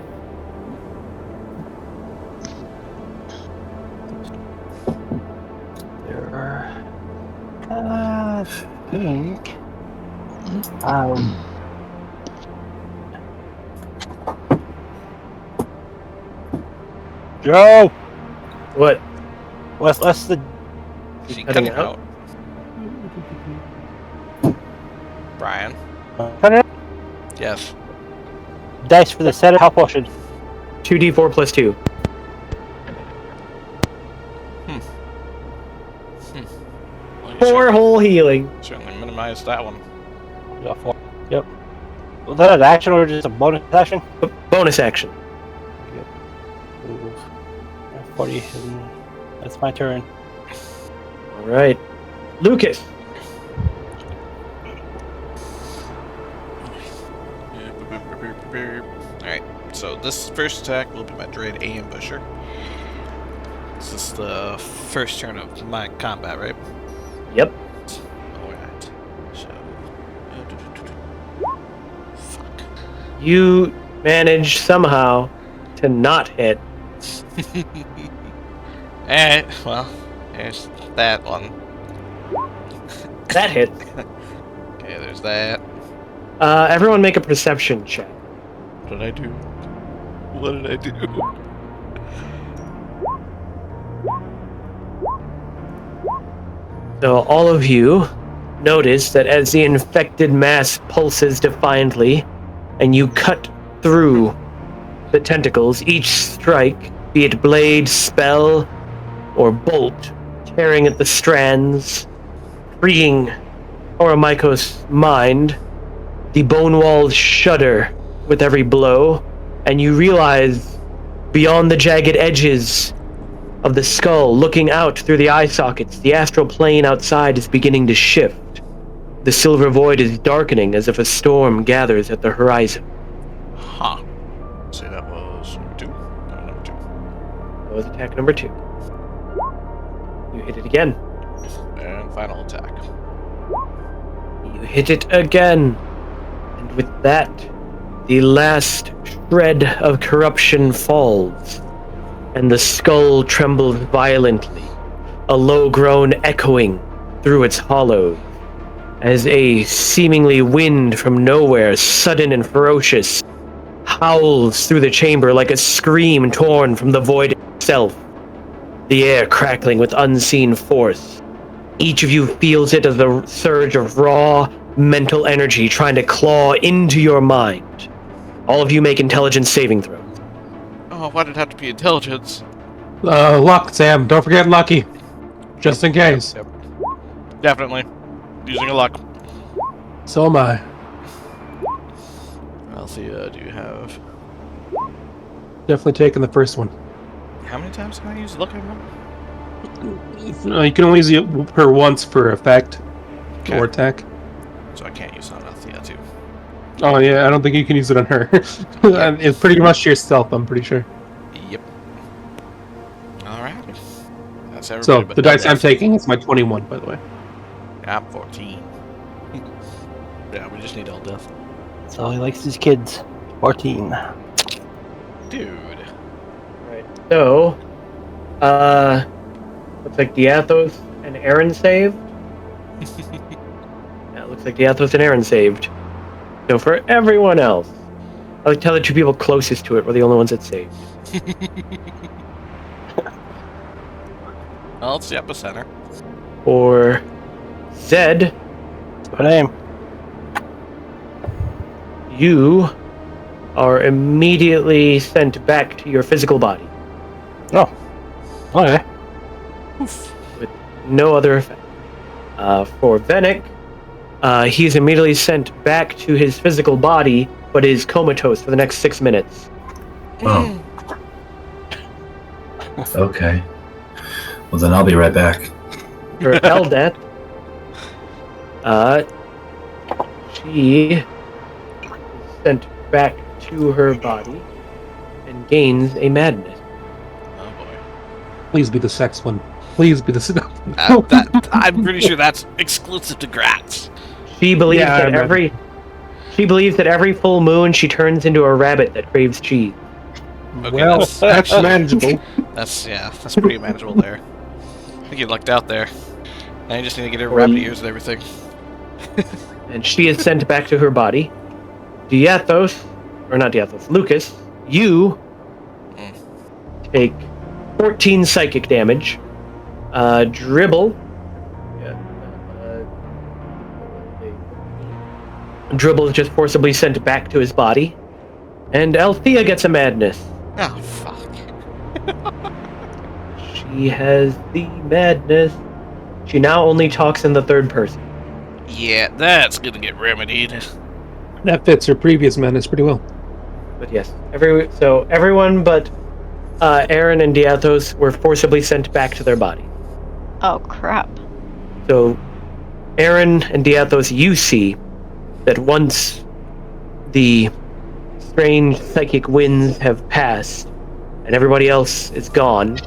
There are. I think. Joe! What? What's the She cutting cutting out? out. Brian. Yes. dice for the set of health potion? 2d4 plus 2. Well, you 4 whole healing. certainly minimize that one. Yeah, 4. Yep. Was that an action or just a bonus action? Bonus action. Ooh. 40. And that's my turn. Alright. Lucas. Alright, so this first attack will be my Dread Ambusher. This is the first turn of my combat, right? Yep. Alright. So. Fuck. You manage somehow to not hit. Alright, well, there's that one. That hit. Okay, there's that. Everyone make a perception check. What did I do? What did I do? So all of you notice that as the infected mass pulses defiantly, and you cut through the tentacles, each strike, be it blade, spell, or bolt, tearing at the strands, freeing Oromiko's mind, the bone walls shudder with every blow, and you realize beyond the jagged edges of the skull, looking out through the eye sockets, the astral plane outside is beginning to shift. The silver void is darkening as if a storm gathers at the horizon. Huh. So that was number 2? No, number 2. That was attack number 2. You hit it again. And final attack. You hit it again. And with that, the last shred of corruption falls, and the skull trembles violently, a low groan echoing through its hollows, as a seemingly wind from nowhere, sudden and ferocious, howls through the chamber like a scream torn from the void itself, the air crackling with unseen force. Each of you feels it as a surge of raw mental energy trying to claw into your mind. All of you make intelligence saving throws. Oh, why did it have to be intelligence? Luck, Sam. Don't forget lucky. Just in case. Yep. Definitely. Using a luck. So am I. Althea, do you have... Definitely taking the first one. How many times can I use luck on one? You can only use her once for effect Okay. or attack. So I can't use it on Althea, too. Oh yeah, I don't think you can use it on her. It's pretty much yourself, I'm pretty sure. Yep. Alright. That's everybody So but the dice I'm Eldeath. taking is my 21, by the way. I'm 14. Yeah, we just need Eldeath. So he likes his kids. 14. Dude. Right. So, looks like Diathos and Aaron saved. Yeah, it looks like Diathos and Aaron saved. So for everyone else, I would tell the 2 people closest to it were the only ones that saved. Well, it's the epicenter. For Zed, What name? you are immediately sent back to your physical body Oh. Okay. with no other effect. For Venick, he's immediately sent back to his physical body, but is comatose for the next 6 minutes. Oh. Okay. Well, then I'll be right back. For Eldeth, she is sent back to her body and gains a madness. Oh boy. Please be the sex one. Please be the sex I'm pretty sure that's exclusive to Gratz. She believes Yeah, I that imagine. every full moon she turns into a rabbit that craves cheese. Okay, Well, that's manageable. that's pretty manageable there. I think you lucked out there. Now you just need to get her rabbit ears and everything. And she is sent back to her body. Lucas, you take 14 psychic damage. Dribble. Dribble is just forcibly sent back to his body. And Althea gets a madness. Oh, fuck. She has the madness. She now only talks in the third person. Yeah, that's gonna get remedied. That fits her previous madness pretty well. But yes, everyone but Aaron and Diathos were forcibly sent back to their body. Oh, crap. So, Aaron and Diathos, you see that once the strange psychic winds have passed and everybody else is gone,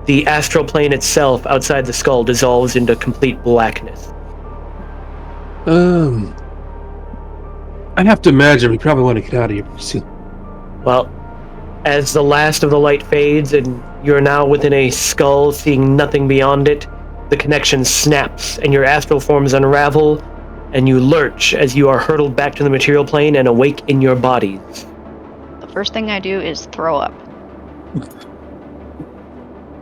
the astral plane itself outside the skull dissolves into complete blackness. I'd have to imagine we probably want to get out of here pretty soon. Well, as the last of the light fades and you're now within a skull, seeing nothing beyond it, the connection snaps and your astral forms unravel, and you lurch as you are hurtled back to the material plane and awake in your bodies. The first thing I do is throw up.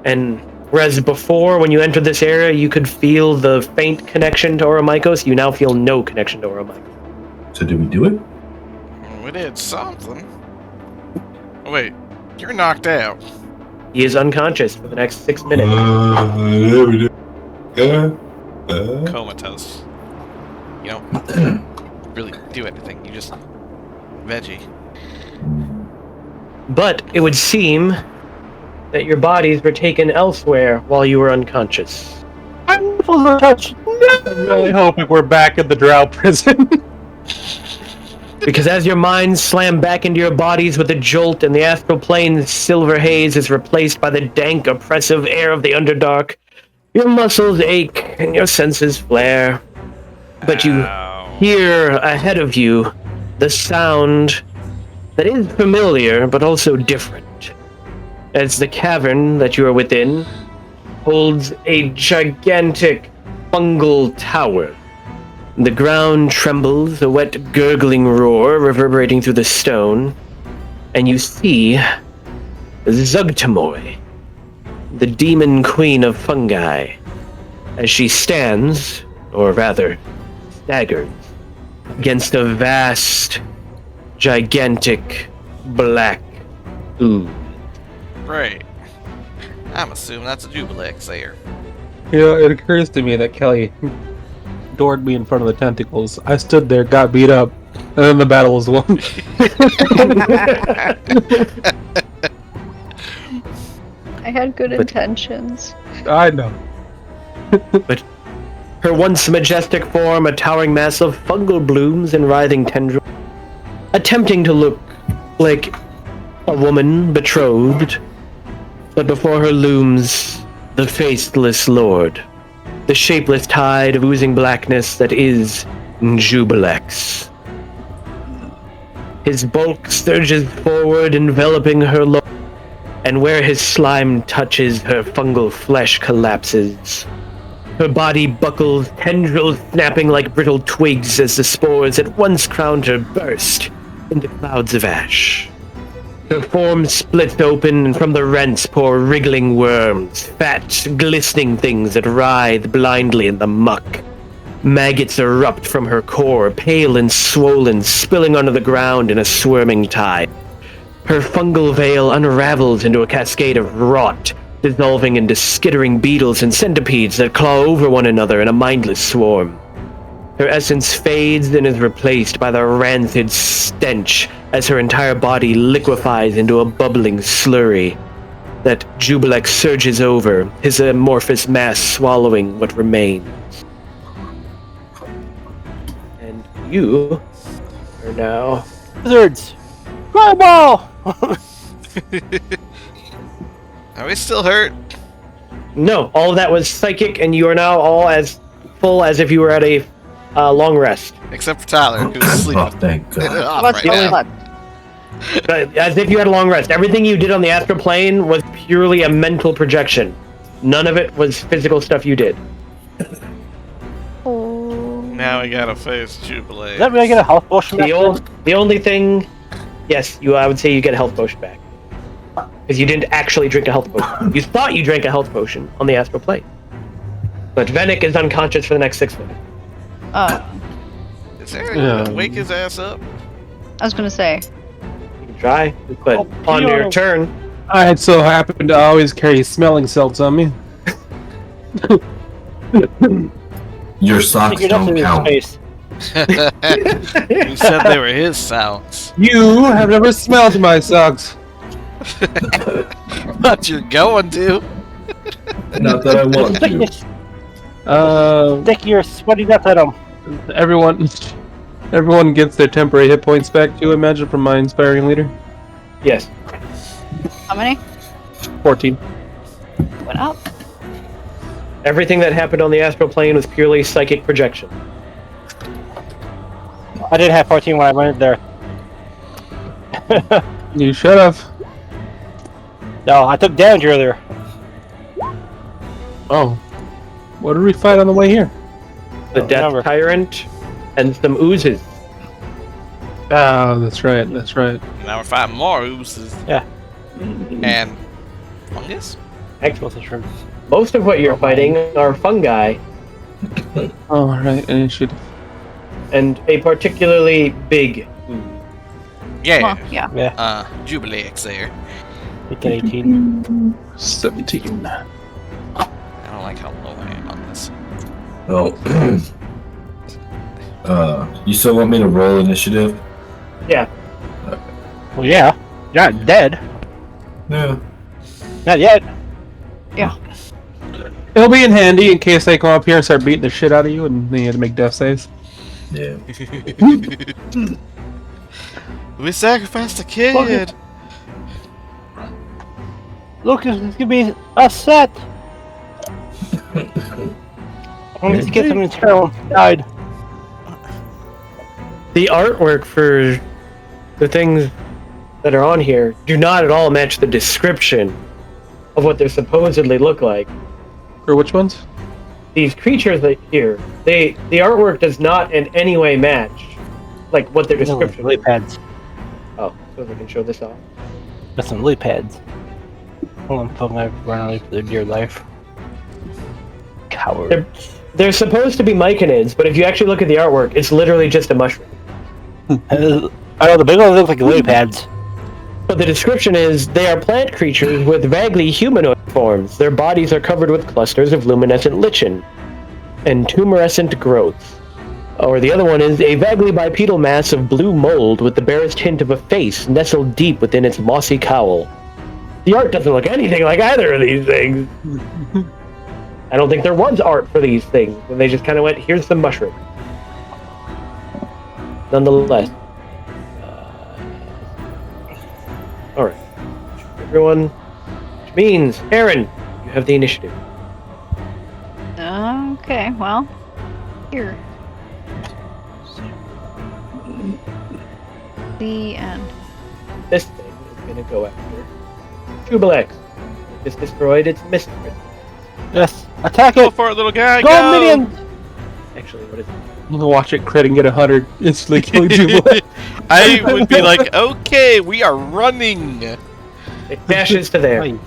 And whereas before, when you entered this area, you could feel the faint connection to Oromykos, you now feel no connection to Oromykos. So did we do it? We did something. Oh, wait, you're knocked out. He is unconscious for the next 6 minutes. Yeah, we did. Comatose. You don't really do anything. You just veggie. But it would seem that your bodies were taken elsewhere while you were unconscious. I'm full of touch. I'm really hoping we're back at the Drow prison. Because as your minds slam back into your bodies with a jolt and the astral plane's silver haze is replaced by the dank, oppressive air of the Underdark, your muscles ache and your senses flare. But you hear ahead of you the sound that is familiar but also different. As the cavern that you are within holds a gigantic fungal tower. The ground trembles, a wet gurgling roar reverberating through the stone, and you see Zuggmatoy, the demon queen of fungi, as she stands, or rather, staggers, against a vast, gigantic, black ooze. Great. I'm assuming that's a Jubilex there. You know, it occurs to me that Kelly doored me in front of the tentacles. I stood there, got beat up, and then the battle was won. I had good intentions. I know. But her once majestic form, a towering mass of fungal blooms and writhing tendrils, attempting to look like a woman betrothed, but before her looms the faceless lord, the shapeless tide of oozing blackness that is Jubilex. His bulk surges forward, enveloping her lower, and where his slime touches, her fungal flesh collapses. Her body buckles, tendrils snapping like brittle twigs as the spores that once crowned her burst into clouds of ash. Her form splits open, and from the rents pour wriggling worms, fat, glistening things that writhe blindly in the muck. Maggots erupt from her core, pale and swollen, spilling onto the ground in a swarming tide. Her fungal veil unravels into a cascade of rot, dissolving into skittering beetles and centipedes that claw over one another in a mindless swarm. Her essence fades and is replaced by the rancid stench as her entire body liquefies into a bubbling slurry that Jubilex surges over, his amorphous mass swallowing what remains. And you are now... Wizards! Fireball! Are we still hurt? No, all of that was psychic, and you are now all as full as if you were at a long rest. Except for Tyler, who's sleeping. Oh, thank God. off What's right the only now. one? As if you had a long rest. Everything you did on the astral plane was purely a mental projection. None of it was physical stuff you did. Oh. Now we gotta face Jubilee. Does that mean I get a health potion back? The only thing, yes, I would say you get a health potion back. because you didn't actually drink a health potion. You thought you drank a health potion on the astral plane. But Venick is unconscious for the next 6 minutes. Is there anyone to wake his ass up? I was gonna say. You can try, but on your turn... I so happen to always carry smelling salts on me. Your socks don't count. You said they were his sounds. You have never smelled my socks. But you're going to. Not that I want to. Stick your sweaty nuts at him. Everyone gets their temporary hit points back too, imagine, from my inspiring leader. Yes. How many? 14. Went up. Everything that happened on the astral plane was purely psychic projection. I didn't have 14 when I went there. You should have. No, I took damage earlier. Oh. What did we fight on the way here? The Death remember. Tyrant and some oozes. Oh, that's right, that's right. Now we're fighting more oozes. Yeah. And fungus? Actually, most of what you're fighting are fungi Oh, right, initiative. and a particularly big ooze. Yeah. Well, yeah. Jubilee's there. Make it 18. 17. I don't like how low I am on this. Oh. You still want me to roll initiative? Yeah. Well, yeah. You're not dead. Yeah. Not yet. It'll be in handy in case they come up here and start beating the shit out of you and then you have to make death saves. Yeah. We sacrificed a kid. Look, it's gonna be a set. I need to get some internal. Died. The artwork for the things that are on here do not at all match the description of what they supposedly look like. For which ones? These creatures that here, the artwork does not in any way match like what their description Lily is. pads. Oh, so they can show this off. Got some lily pads. Hold on, phone. I've run away for their dear life. Coward. They're supposed to be myconids, but if you actually look at the artwork, it's literally just a mushroom. I know the big ones look like lily pads. But the description is, they are plant creatures with vaguely humanoid forms. Their bodies are covered with clusters of luminescent lichen and tumescent growths. Or the other one is, a vaguely bipedal mass of blue mold with the barest hint of a face nestled deep within its mossy cowl. The art doesn't look anything like either of these things. I don't think there was art for these things, and they just kind of went, here's some mushroom. Nonetheless. Alright. Everyone, which means, Aaron, you have the initiative. Okay, well, here. The end. This thing is going to go after Jubilex. It's destroyed its mistress. Yes, attack Go it! for it, little guy. Go, minions! Actually, what is it? I'm gonna watch it crit and get 100, instantly killing you. I would be like, okay, we are running. It dashes to there. You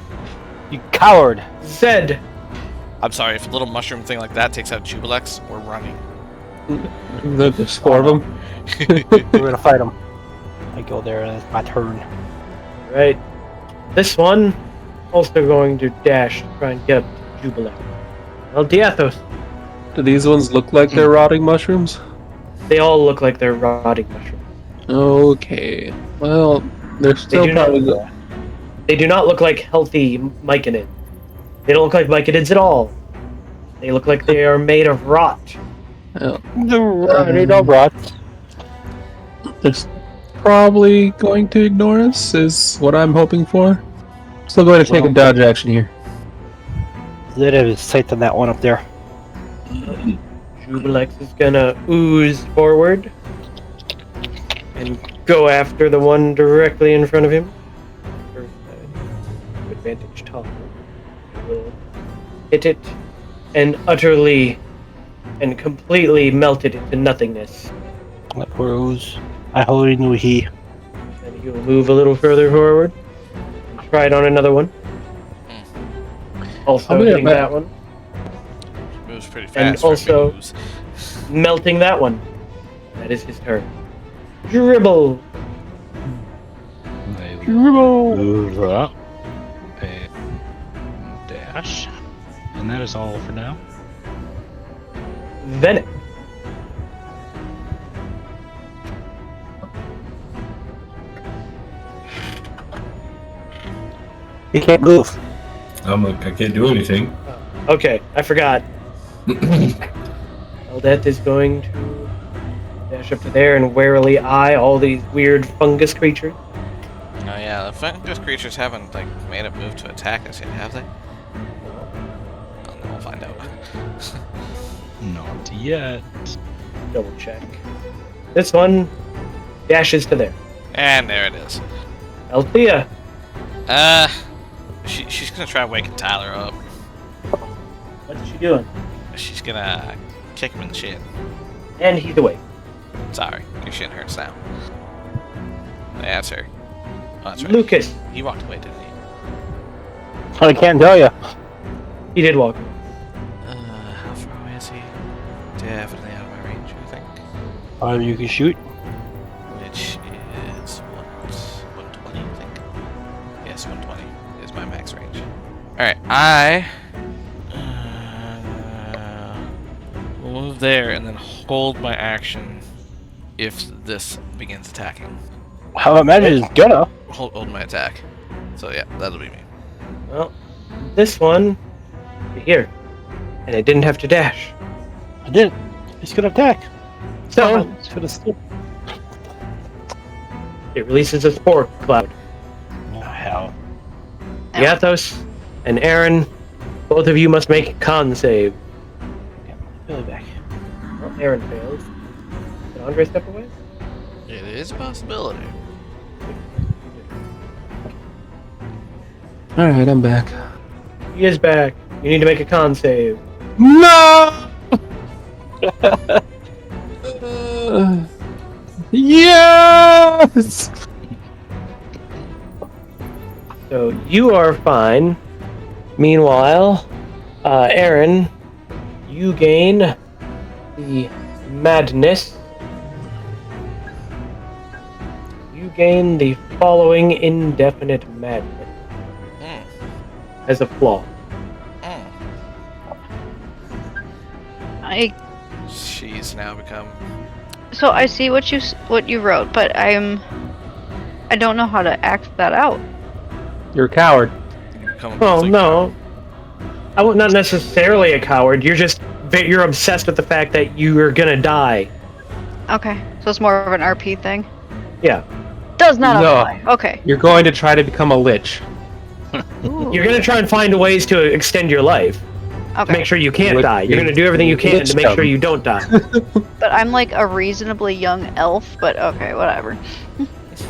coward! Said, I'm sorry, if a little mushroom thing like that takes out Jubilex, we're running. There's 4 of them. We're gonna fight them. I go there, and it's my turn. right. This one also going to dash to try and get up to Jubilex. El Diathos. Do these ones look like they're rotting mushrooms? They all look like they're rotting mushrooms. Okay. Well, they're still do not- probably... They do not look like healthy myconids. They don't look like myconids at all. They look like they are made of rot. Well, They don't rot. they're probably going to ignore us, is what I'm hoping for. Still going to take a dodge action here. Let have his sight on that one up there. Jubilex is gonna ooze forward and go after the one directly in front of him. For advantage top. Will hit it and utterly and completely melt it into nothingness. That poor ooze. I only knew he. And he will move a little further forward and Try it on another one. Also I'll be right hitting back. that one. Moves pretty fast. And for also- moves. Melting that one. That is his turn. Dribble. They move up and dash. And that is all for now. Venom. He can't move. I can't do anything. Okay, I forgot. Eldeth is going to dash up to there and warily eye all these weird fungus creatures. Oh yeah, the fungus creatures haven't like made a move to attack us yet, have they? Oh, no, we'll find out. Not yet. Double check. This one dashes to there. And there it is. Althea. She's gonna try waking Tyler up. What's she doing? She's gonna kick him in the shin. And he's awake. Sorry, your shin hurts now. That's her. Oh, that's right. Lucas. He walked away, didn't he? I can't tell you. He did walk. How far away is he? Definitely out of my range, I think. You can shoot. Which is what? 120, I think. Yes, 120 is my max range. Alright, I will move there and then hold my action if this begins attacking. How about Magic is gonna? Hold my attack. So yeah, that'll be me. Well, this one here. And it didn't have to dash. I didn't. He's gonna attack. So He's gonna still. it releases a spore cloud. Oh, hell. Yathos and Aaron, both of you must make a con save. Really back. Well, Aaron fails. Did Andre step away? It is a possibility. Alright, I'm back. He is back. You need to make a con save. No! Yes! So you are fine. Meanwhile, Aaron, you gain the madness. You gain the following indefinite madness Mm. as a flaw. Mm. She's now become. So I see what you wrote, but I don't know how to act that out. You're a coward. become a Well, complete no. I would not necessarily a coward. You're obsessed with the fact that you are gonna die. Okay, so it's more of an RP thing. Yeah. Does not No. apply. Okay. You're going to try to become a lich. You're gonna try and find ways to extend your life. To Okay. make sure you can't Lich- die. You're gonna do everything you can to make Lich sure you don't die. But I'm like a reasonably young elf, but okay, whatever.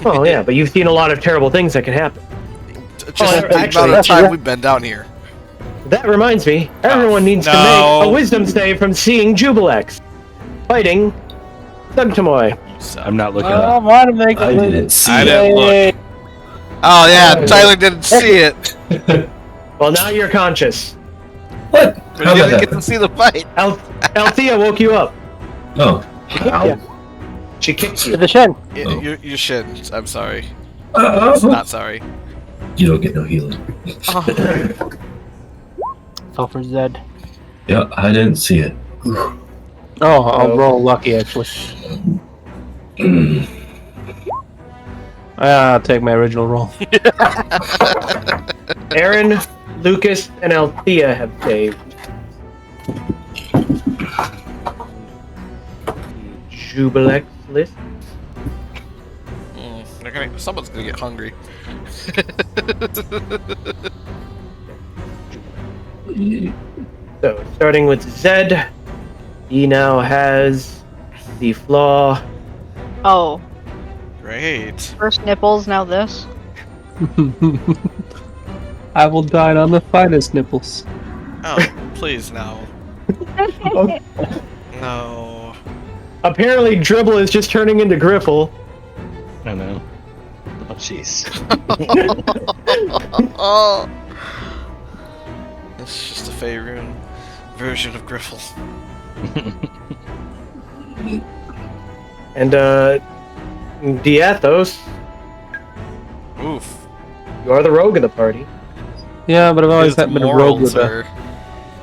Well, yeah, but you've seen a lot of terrible things that can happen. Just the actually- amount of time we've been down here. That reminds me, everyone needs to no. make a wisdom save from seeing Jubilex. Fighting Zuggmatoy. So. I'm not looking I up. want to make I didn't see I it. didn't look. Oh yeah, Tyler didn't see it. Well, now you're conscious. What? But How you did didn't get that? to see the fight. Althea woke you up. Oh. Yeah. She kicked you. the shin. Oh. You should. I'm sorry. Uh, Not sorry. you don't get no healing. Sulfur's dead. Yeah, I didn't see it. Oh, I'll roll lucky actually. I'll take my original roll. Aaron, Lucas, and Althea have saved. Jubilex list. Someone's gonna get hungry. So, starting with Zed, he now has the flaw. Oh, Great. first nipples, now this. I will dine on the finest nipples. Oh, please no. No. Apparently, Dribble is just turning into Griffle. I know. Jeez. Oh, it's just a favorite version of Griffle. And Diathos, Oof. you are the rogue of the party. Yeah, but I've always His been a rogue with morals the. are-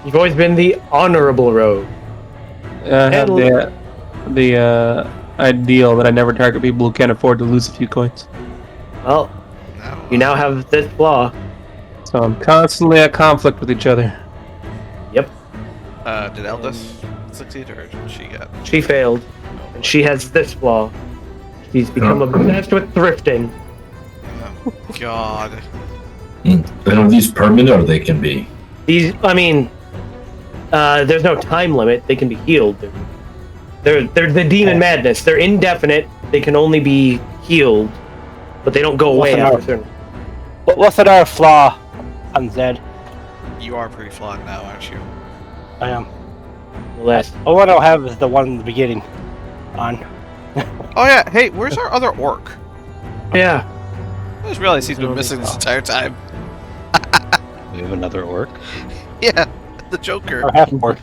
You've always been the honorable rogue. I have the ideal that I never target people who can't afford to lose a few coins. Well, No. you now have this flaw. So I'm constantly at conflict with each other. Yep, Did Eldis succeed or did she get? she failed. And she has this flaw. She's become obsessed with thrifting. Oh, God. Are these permanent or they can be? These, I mean, there's no time limit. They can be healed. They're the demon madness. They're indefinite. They can only be healed, but they don't go away What's after another- certain. What's another flaw on Zed? You are pretty flawed now, aren't you? I am. Last. The one I'll have is the one in the beginning. On. Oh yeah, hey, where's our other orc? Yeah. I just realized he's been missing this entire time. We have another orc. Yeah, the Joker. Or half orc.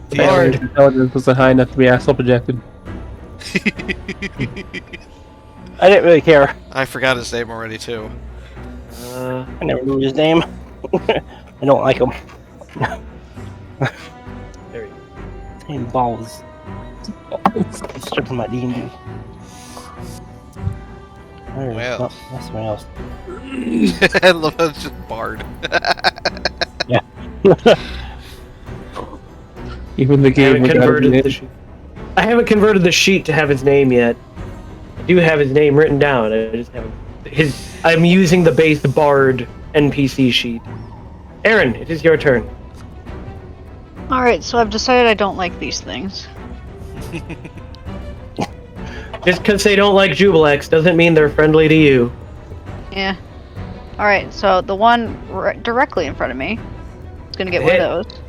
The Lord. His intelligence wasn't high enough to be astral projected. I didn't really care. I forgot his name already too. I never knew his name. I don't like him. There you go. Same balls. Stripping my D&D. Well. That's something else. I love how it's just Bard. Even the I game haven't without converted his the name. sheet. I haven't converted the sheet to have his name yet. I do have his name written down. I just haven't. I'm using the base Bard NPC sheet. Aaron, it is your turn. Alright, so I've decided I don't like these things. Just because they don't like Jubilex doesn't mean they're friendly to you. Yeah. Alright, so the one directly in front of me is gonna get one of those.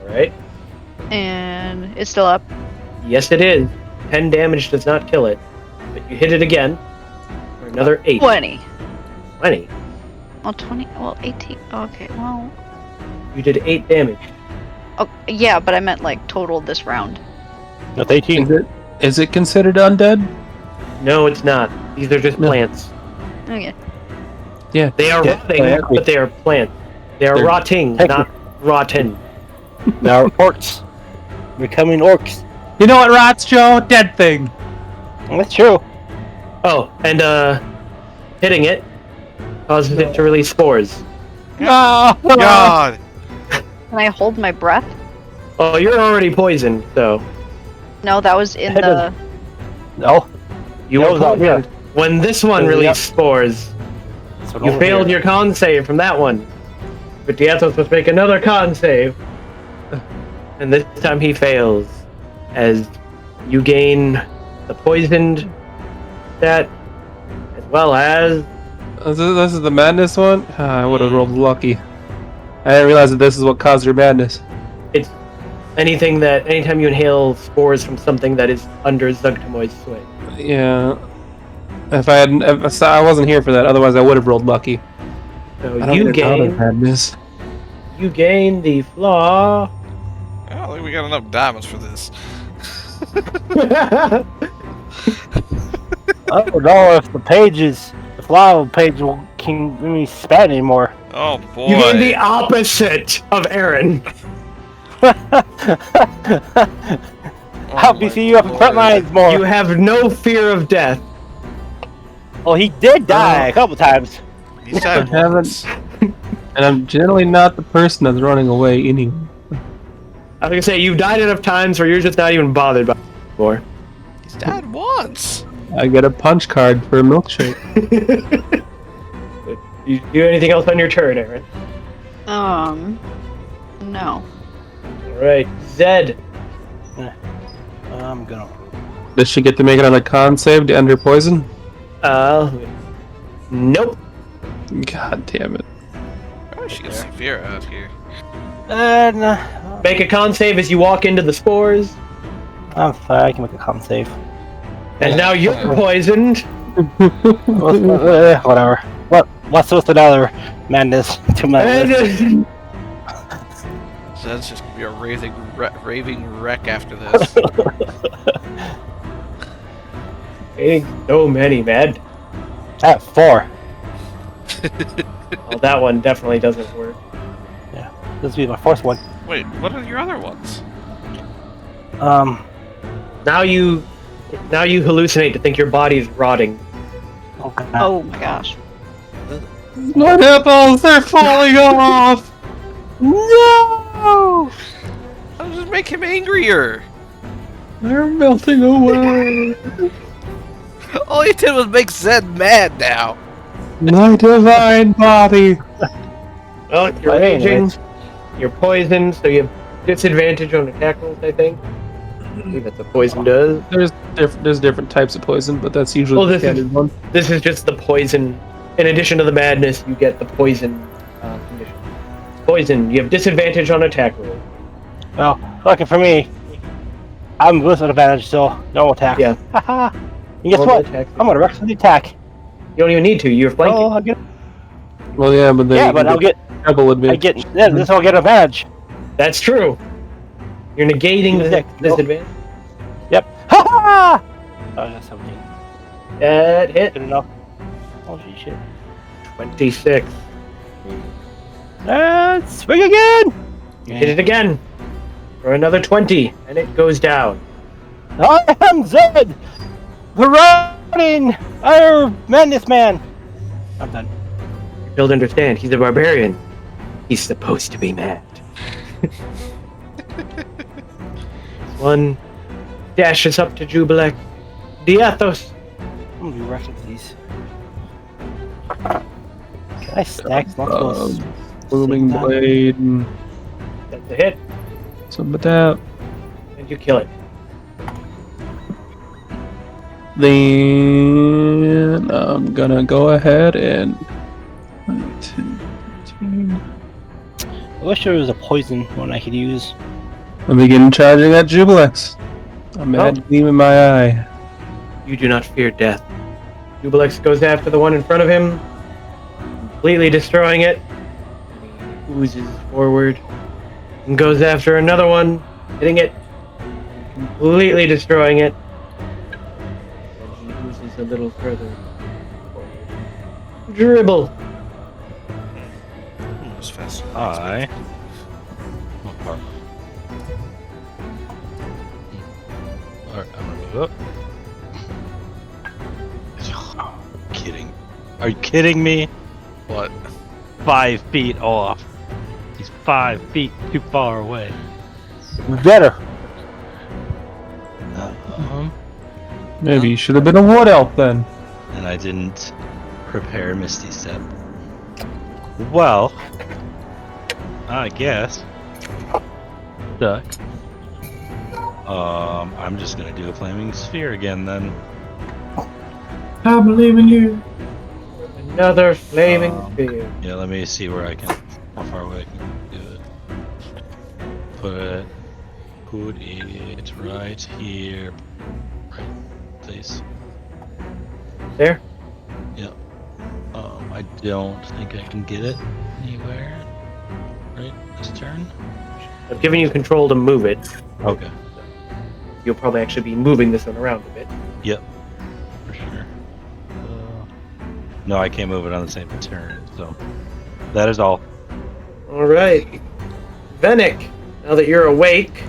Alright. And it's still up. Yes, it is. 10 damage does not kill it. But you hit it again. For another 8. 20. 20. Well, 20. Well, 18. Okay, well. You did 8 damage. Oh, yeah, but I meant like total this round. That's 18. Is it considered undead? No, it's not. These are just No. plants. Okay. Yeah. They are rotting, exactly. but they are plants. They are They're- rotting, Thank you. not rotten. Now orcs. Becoming orcs. You know what rots, Joe? Dead thing. That's true. Oh, and hitting it causes it to release spores. No. God! Can I hold my breath? Oh, you're already poisoned, so No, that was in Head the. of- No. you That were was out here. poisoned. When this one Yep. released spores, So you over failed here. your con save from that one. But Diathos must make another con save. And this time he fails. As you gain the poisoned stat, as well as This is the madness one? Ah, I would have rolled lucky. I didn't realize that this is what caused your madness. it's anytime you inhale spores from something that is under Zuggmatoy's sway. Yeah. I wasn't here for that, otherwise I would have rolled lucky. So I don't you get out of gain madness. the flaw. I don't think we got enough diamonds for this. I don't know if the flower page can let me span anymore. Oh boy. You gain the opposite of Aaron. I'll be seeing you up in front lines more. You have no fear of death. Oh, he did die a couple times. He's died I haven't- once. And I'm generally not the person that's running away anyway. I was gonna say you've died enough times where you're just not even bothered by it anymore. He's died once. I get a punch card for a milkshake. You do anything else on your turn, Aaron? No. Alright, Zed. I'm gonna. Does she get to make it on a con save to end her poison? Nope. God damn it. Probably should get Severe out here. No. Make a con save as you walk into the spores. I'm fine. I can make a con save. And now you're poisoned. Whatever. What's with another madness to my list? So that's just gonna be a raving wreck after this. Ain't so many, man. At 4. Well, that one definitely doesn't work. This will be my 4th one. Wait, what are your other ones? Now you hallucinate to think your body's rotting. Okay. Oh my gosh. My nipples, they're falling off! No! I'll just make him angrier. They're melting away. All you did was make Zed mad now. My divine body. Well, you're But raging. anyways. You're poisoned, so you have disadvantage on attack rolls, I think. I believe that's what poison does. There's different types of poison, but that's usually Well, the this is- standard one. This is just the poison. In addition to the madness, you get the poison condition. Poison, you have disadvantage on attack rolls. Well, lucky for me, I'm with an advantage, so no attack. Yeah. Haha. And guess Roll what? the attack. I'm gonna recklessly attack. You don't even need to. You're flanking. Oh, I'll get. Well, yeah, but then Yeah, you but can I'll get. double I advantage. get. Yeah, this will get an advantage. That's true. You're negating the Nope. disadvantage. Yep. Haha. Oh, that's 17. That hit. Good enough. Oh shit. 26. Swing again. You hit it again. For another 20, and it goes down. I am Zed, the running Iron Madness Man. I'm done. You'll understand. He's a barbarian. He's supposed to be mad. One dashes up to Jubilek. Diathos. I'm gonna be wrecking these. Can I stack multiple? Booming blade and That's a hit, some of that. and you kill it. Then I'm gonna go ahead and 10, 15. I wish there was a poison one I could use. Let me begin charging at Jubilex. A mad gleam in my eye. You do not fear death. Jubilex goes after the one in front of him, completely destroying it. He oozes forward and goes after another one, hitting it, completely destroying it. And he oozes a little further forward. Dribble. That was faster. I. Alright, I'm gonna move up. Kidding. Are you kidding me? What? 5 feet off. He's 5 feet too far away. Better. Maybe you should have been a wood elf then. And I didn't prepare Misty Step. Well, I guess. Duck. I'm just gonna do a flaming sphere again then. I believe in you. Another flaming spear. Yeah, let me see where I can. How far away I can do it. Put it right here. Right, please. There. Yep. I don't think I can get it anywhere. Right, this turn. I've given you control to move it. Okay. You'll probably actually be moving this one around a bit. Yep. For sure. No, I can't move it on the same turn. So that is all. All right, Venick. Now that you're awake,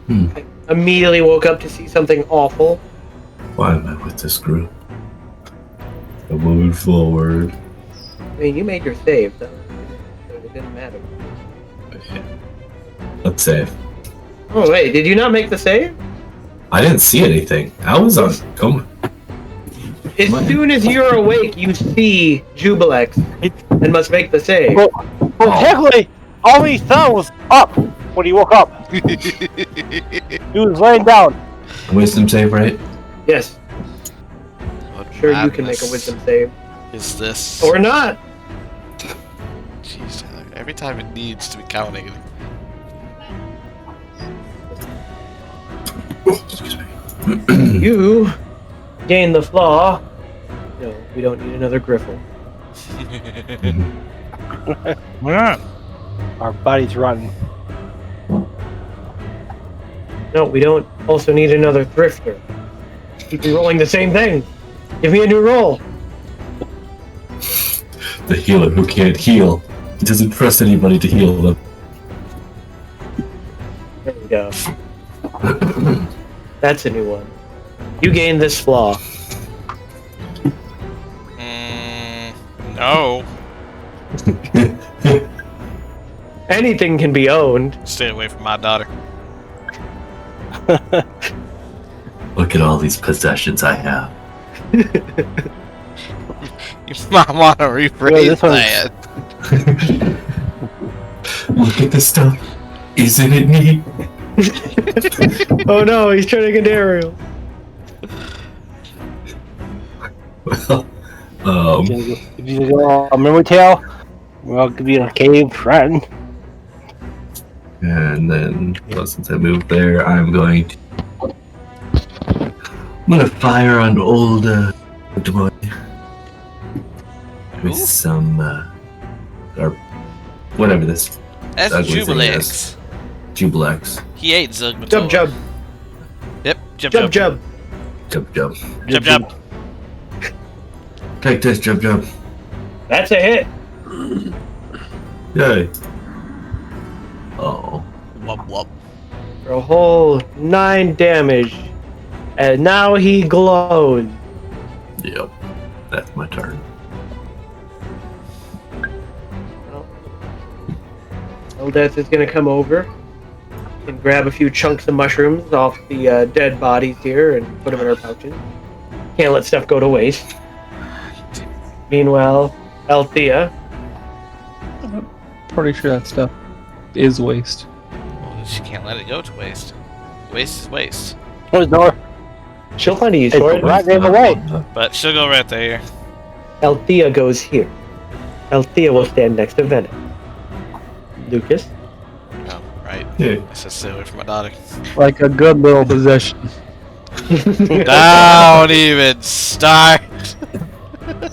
I immediately woke up to see something awful. Why am I with this group? I'm moving forward. I mean, you made your save, though. So it didn't matter. Let's save. Oh wait, did you not make the save? I didn't see anything. I was on coma. As soon as you're awake, you see Jubilex and must make the save. Well, technically, all he saw was up when he woke up. He was laying down. Wisdom save, right? Yes, What sure you can make a madness wisdom save. Is this? Or not. Jeez, every time it needs to be counting. Excuse me. You gain the flaw No, we don't need another griffle. Why not? Our bodies run. No, we don't also need another thrifter. Keep rolling the same thing. Give me a new roll. The healer who can't heal. He doesn't trust anybody to heal them. There we go. That's a new one. You gain this flaw. No. Anything can be owned. Stay away from my daughter. Look at all these possessions I have. You might want to rephrase this one's- that. Look at this stuff. Isn't it neat? Oh no, he's turning into Ariel. Well, If you go a memory tale, we'll give you a cave friend. and then, well, since I moved there, I'm gonna fire on old boy with some or whatever this That's ugly thing Jubilex. is. Jubilex. He ate Zuggmatoy. Jub jub. Yep, jub Jub jub. jub. Jump. Jub jub. Take this, jump. That's a hit. Yay. Oh. Wub wub. For a whole 9 damage. And now he glows. Yep. That's my turn. Eldeth is gonna come over and grab a few chunks of mushrooms off the dead bodies here and put them in her pouches. Can't let stuff go to waste. Meanwhile, Althea. Pretty sure that stuff is waste. Well, she can't let it go to waste. Waste is waste. Close the door. She'll find a use It's for it. right there away. But she'll go right there. Althea goes here. Althea will stand next to Venom. Lucas. Oh, right. Yeah. I said stay away from my daughter. Like a good little possession. Don't even start.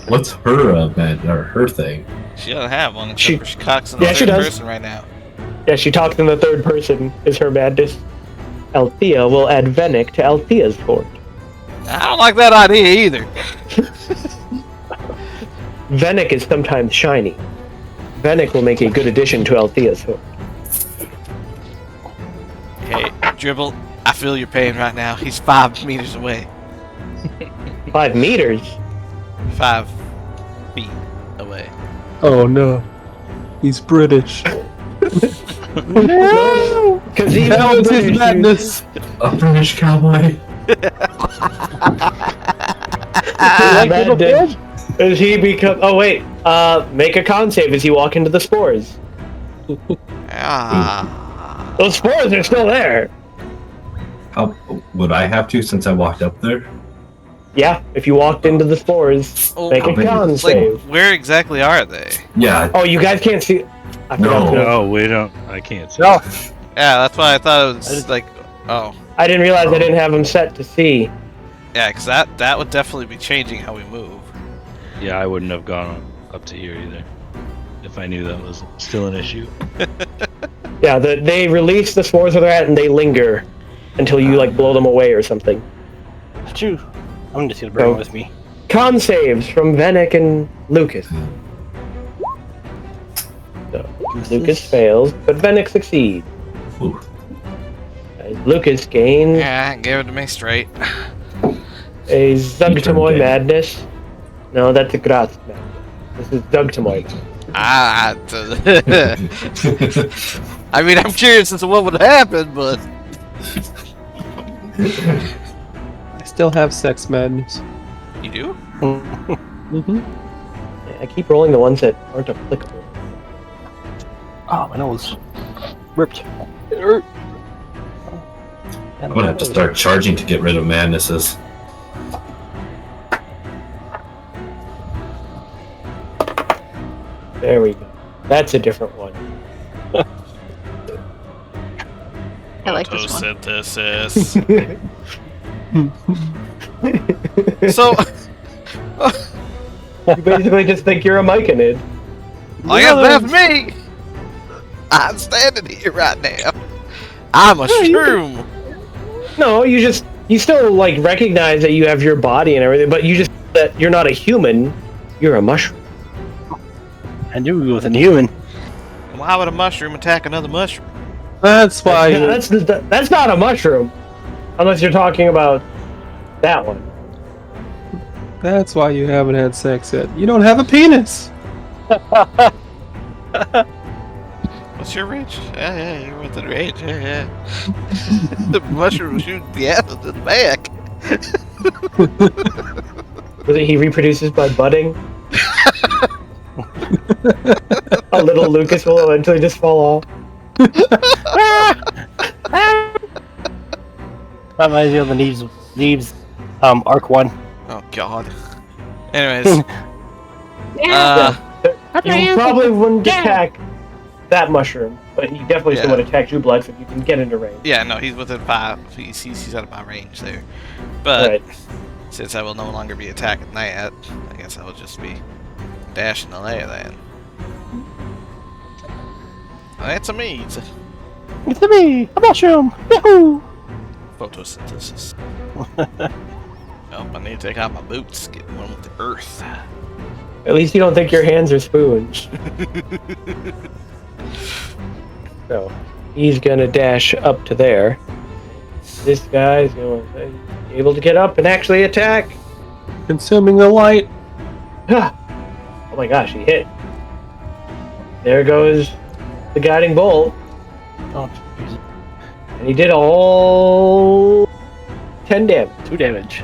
What's her bed or her thing? She doesn't have one. She- Except for she cocks in the Yeah, she third does. person right now. Yeah, she talks in the third person, is her madness. Althea will add Venick to Althea's fort. I don't like that idea either. Venick is sometimes shiny. Venick will make a good addition to Althea's fort. Hey, Dribble, I feel your pain right now. He's 5 meters away. 5 meters? 5 feet away. Oh no. He's British. No! Because he That was his madness. A British cowboy. Madness. As he become. Oh wait. Make a con save as you walk into the spores. Ah. Those spores are still there. How would I have to since I walked up there? Yeah, if you walked into the spores, Oh, make a okay. con Like, save. where exactly are they? Yeah. Oh, you guys can't see. I No. forgot to- No, we don't. I can't see. No. Yeah, that's why I thought it was like, oh. I didn't realize I didn't have them set to see. Yeah, because that would definitely be changing how we move. Yeah, I wouldn't have gone up to here either. If I knew that was still an issue. Yeah, they release the spores where they're at and they linger until you like blow them away or something. That's true. I'm just gonna bring Oh. it with me. Con saves from Venick and Lucas. So, Lucas fails, but Venick succeeds. Ooh. Lucas gains Yeah, give it to me straight. a Zuggmatoy Okay. madness. No, that's a Graz madness. This is Zuggmatoy. I mean, I'm curious as to what would happen, but I still have sex madness. you do? Mm-hmm. I keep rolling the ones that aren't applicable. Oh, my nose. Ripped. I'm gonna have to start charging to get rid of madnesses. There we go. That's a different one. I like this one. Photosynthesis. So, You basically just think you're a myconid. Oh, yeah, that's me! I'm standing here right now. I'm a shroom. No, you still like recognize that you have your body and everything, but you just that you're not a human. You're a mushroom. I knew he wasn't human. Why would a mushroom attack another mushroom? That's why. That's not a mushroom, unless you're talking about that one. That's why you haven't had sex yet. You don't have a penis. What's your range? Yeah, you're within range. Yeah. The mushroom shoots the apples in the back. Was it he reproduces by budding? A little Lucas will eventually just fall off. That reminds me of the leaves arc 1. Oh, God. Anyways. You probably wouldn't attack that mushroom, but he definitely still would attack Jublux if you can get into range. Yeah, no, he's within 5. He's out of my range there. But Right. since I will no longer be attacking that, I guess I will just be dashing the layer then. That's a me. It's me, a mushroom. Yahoo! Photosynthesis. Oh, I need to take out my boots, get one with the earth. At least you don't think your hands are spoons. So, he's gonna dash up to there. This guy's going to be able to get up and actually attack. Consuming the light. Oh my gosh, he hit. There goes the guiding bolt. Oh, Jesus. And he did a whole 10 damage. 2 damage.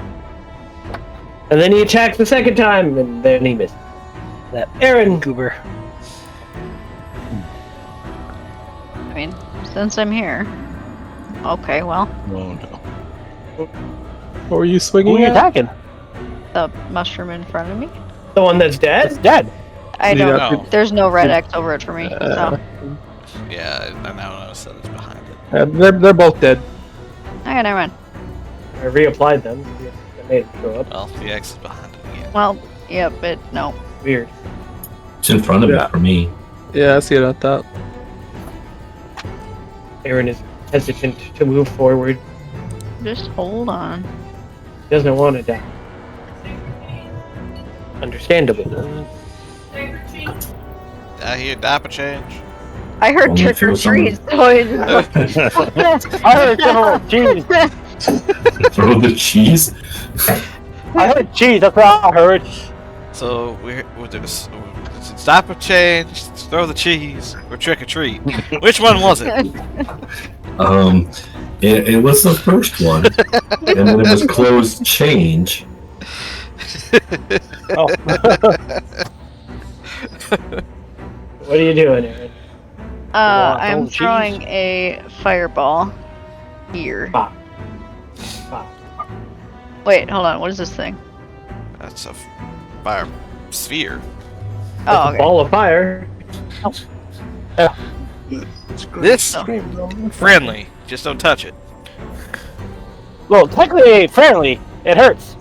And then he attacks the second time, and then he missed. That Aaron. goober. I mean, since I'm here. Okay, well, Oh no. What were you Who swinging are you at? attacking? the mushroom in front of me. The one that's It's dead? dead. I Yeah. don't. No. There's no red X over it for me. So Yeah, I now notice that it's behind it. They're both dead. okay, never mind. I reapplied them. I made them show up. Well, the X is behind it again. Well, yeah, but no. Weird. It's in front of Yeah. it for me. Yeah, I see it at that. Aaron is hesitant to move forward. Just hold on. Doesn't want to die. Understandable. I hear diaper change. I heard Only trick or throw someone- treat, so I heard cheese. Throw the cheese. I heard cheese. That's what I heard. So we're this. It's diaper change, throw the cheese, or trick or treat. Which one was it? It was the first one, and then it was closed change. Oh. What are you doing, Aaron? I'm cheese. throwing a fireball here. Bop. Bop. Wait, hold on. What is this thing? That's a fire sphere. Oh, It's a okay. ball of fire. This Oh. friendly. Just don't touch it. Well, technically friendly. It hurts.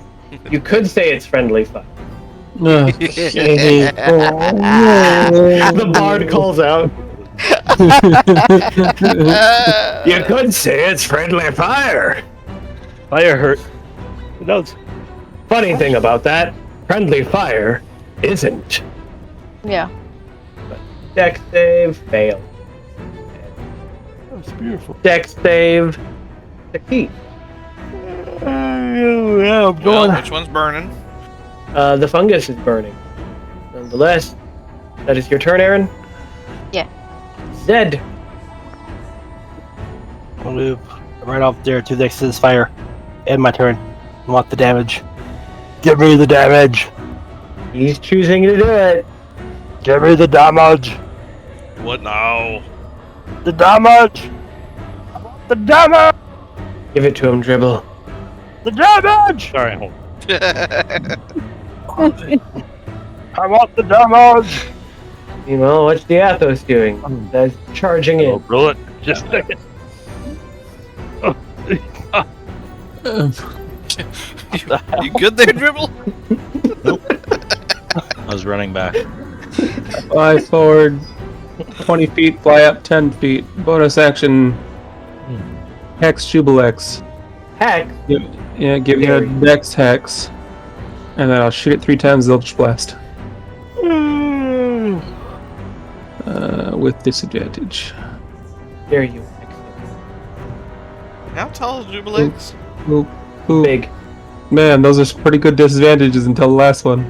You could say it's friendly fire. Ugh. The bard calls out. You could say it's friendly fire. Fire hurt. It does. Funny thing about that, friendly fire isn't. Yeah. Dex save, fail. That's beautiful. Dex save, succeed. Yeah, I'm Well, which one's burning? The fungus is burning. Nonetheless, that is your turn, Aaron? Yeah. Zed. I'll move right off there to next to this fire. End my turn. I want the damage. Give me the damage. He's choosing to do it. Give me the damage. What now? The damage. I want the damage. Give it to him, Dribble. The damage. Sorry, hold I want the damage. Meanwhile, what's the Athos doing? That's charging on. in. Roll it. Just a second. You good there, Dribble? I was running back. Fly forward 20 feet, fly up 10 feet. Bonus action. Hex Jubilex. Heck, Yeah, give you a Dex Hex. And then I'll shoot it 3 times, Eldritch Blast. With disadvantage. dare you. How tall is Jubilex? Ooh, ooh. Big. Man, those are pretty good disadvantages until the last one.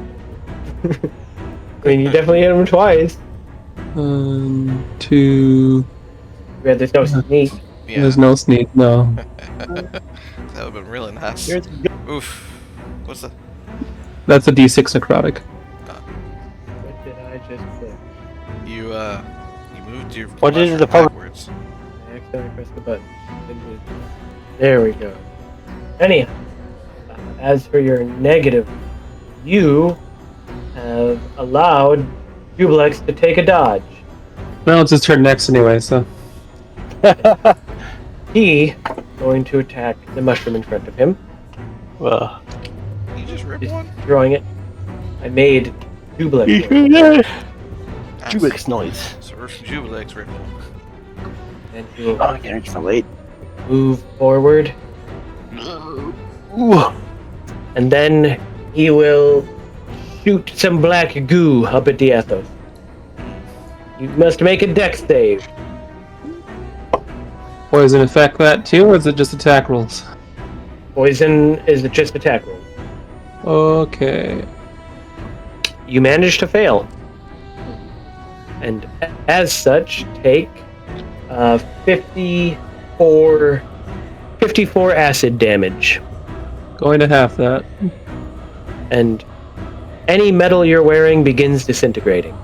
I mean, you definitely hit him twice. 2. Yeah, there's no sneak. Yeah. There's no sneak, no. That would have been really nice. Here's Oof. What's the... That's a D6 necrotic. What did I just click? You moved your What is mushroom the power- backwards. I accidentally pressed the button. There we go. Anyhow, as for your negative, you have allowed Jubilex to take a dodge. Well, it's his turn next anyway, so. He going to attack the mushroom in front of him, Well, You just ripped one? throwing it. I made Jubilex. Nice. Jubilex noise. So Jubilex ripped one. And he will Oh, yeah, it's so late. move forward, Ooh. and then he will shoot some black goo up at the Ethos. You must make a dex save. Poison affect that too, or is it just attack rolls? Poison is just attack roll. Okay. You manage to fail. And as such, take 54 acid damage. Going to half that. And any metal you're wearing begins disintegrating.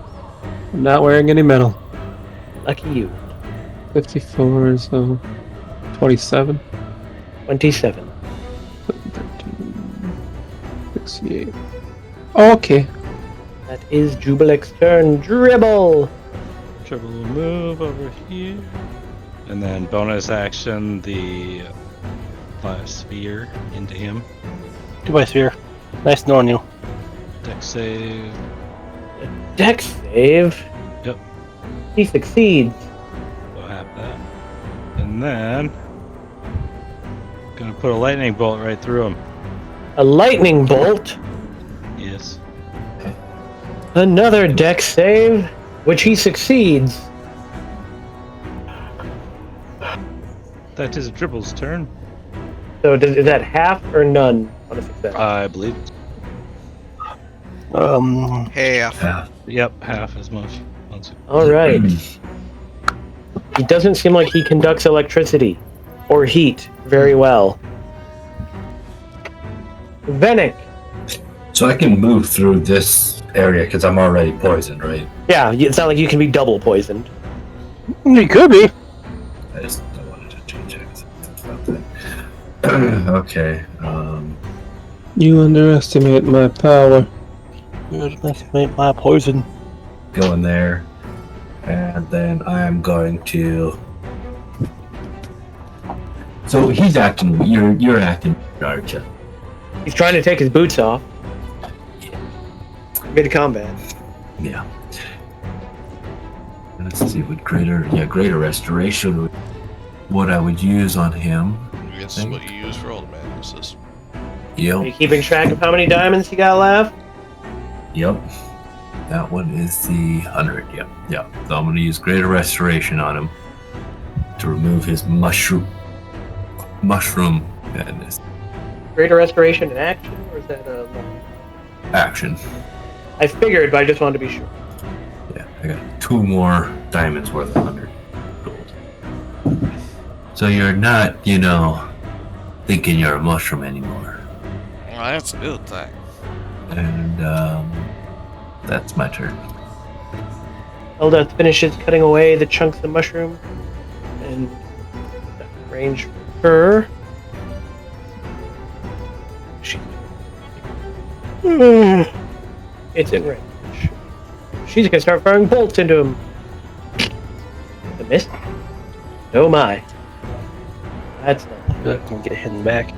I'm not wearing any metal. Lucky you. 54, so 27. 27. 13, 68. Okay. That is Jubilex's turn. Dribble! Triple move over here. And then bonus action, the sphere into him. Goodbye, Sphere. Nice knowing you. Dex save. Dex save. Yep. He succeeds. We'll have that. And then gonna put a lightning bolt right through him. A lightning bolt. Yes. Another dex save, which he succeeds. That is Dribble's turn. So is that half or none on a success? I believe. Half. Yep, half as much. All right. He doesn't seem like he conducts electricity or heat very well. Venick. So I can move through this area because I'm already poisoned, right? Yeah, it's not like you can be double poisoned. You could be. I just don't want to change it. About that. Okay. You underestimate my power. You underestimate my poison. Go in there, and then I'm going to. So he's acting. You're acting, aren't you? He's trying to take his boots off. Mid combat. Yeah. Let's see what greater restoration. What I would use on him. This is what you use for all the madnesses. Are you Yep. keeping track of how many diamonds he got left? Yep. That one is the 100. Yep. Yep. So I'm going to use greater restoration on him to remove his mushroom madness. Greater restoration in action, or is that a Action. I figured, but I just wanted to be sure. Yeah, I got 2 more diamonds worth of 100 gold. So you're not, thinking you're a mushroom anymore. Well, that's a good thing. And that's my turn. Eldeth finishes cutting away the chunks of mushroom, and range for her. It's in range. She's gonna start firing bolts into him. The miss? Oh my. That's not good. Can get hidden back.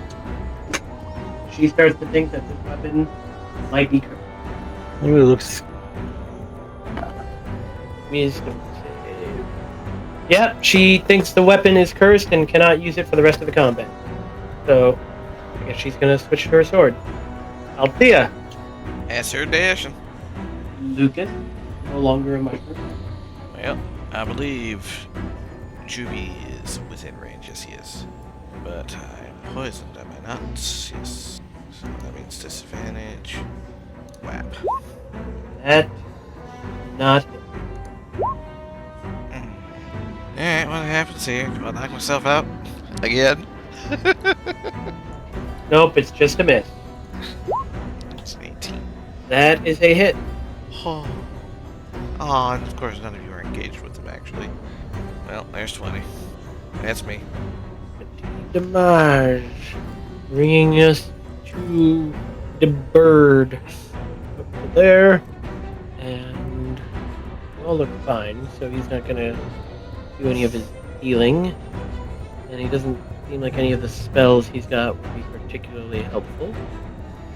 She starts to think that this weapon might be cursed. It looks. Wisdom save. Yep, she thinks the weapon is cursed and cannot use it for the rest of the combat. So, I guess she's gonna switch to her sword. Althea. That's her dashing. Lucas. No longer a mushroom. Well, I believe Juby is within range. Yes, he is. But I'm poisoned, am I not? Yes. So that means disadvantage. Whap. That not Alright, what happens here? Do I knock myself out? Again? Nope, it's just a miss. It's an 18. That is a hit. Oh. Oh, and of course none of you are engaged with them, actually. Well, there's 20. That's me. Damage. Bringing us to the bird. Up to there. And we all look fine, so he's not gonna do any of his healing. And he doesn't seem like any of the spells he's got would be particularly helpful.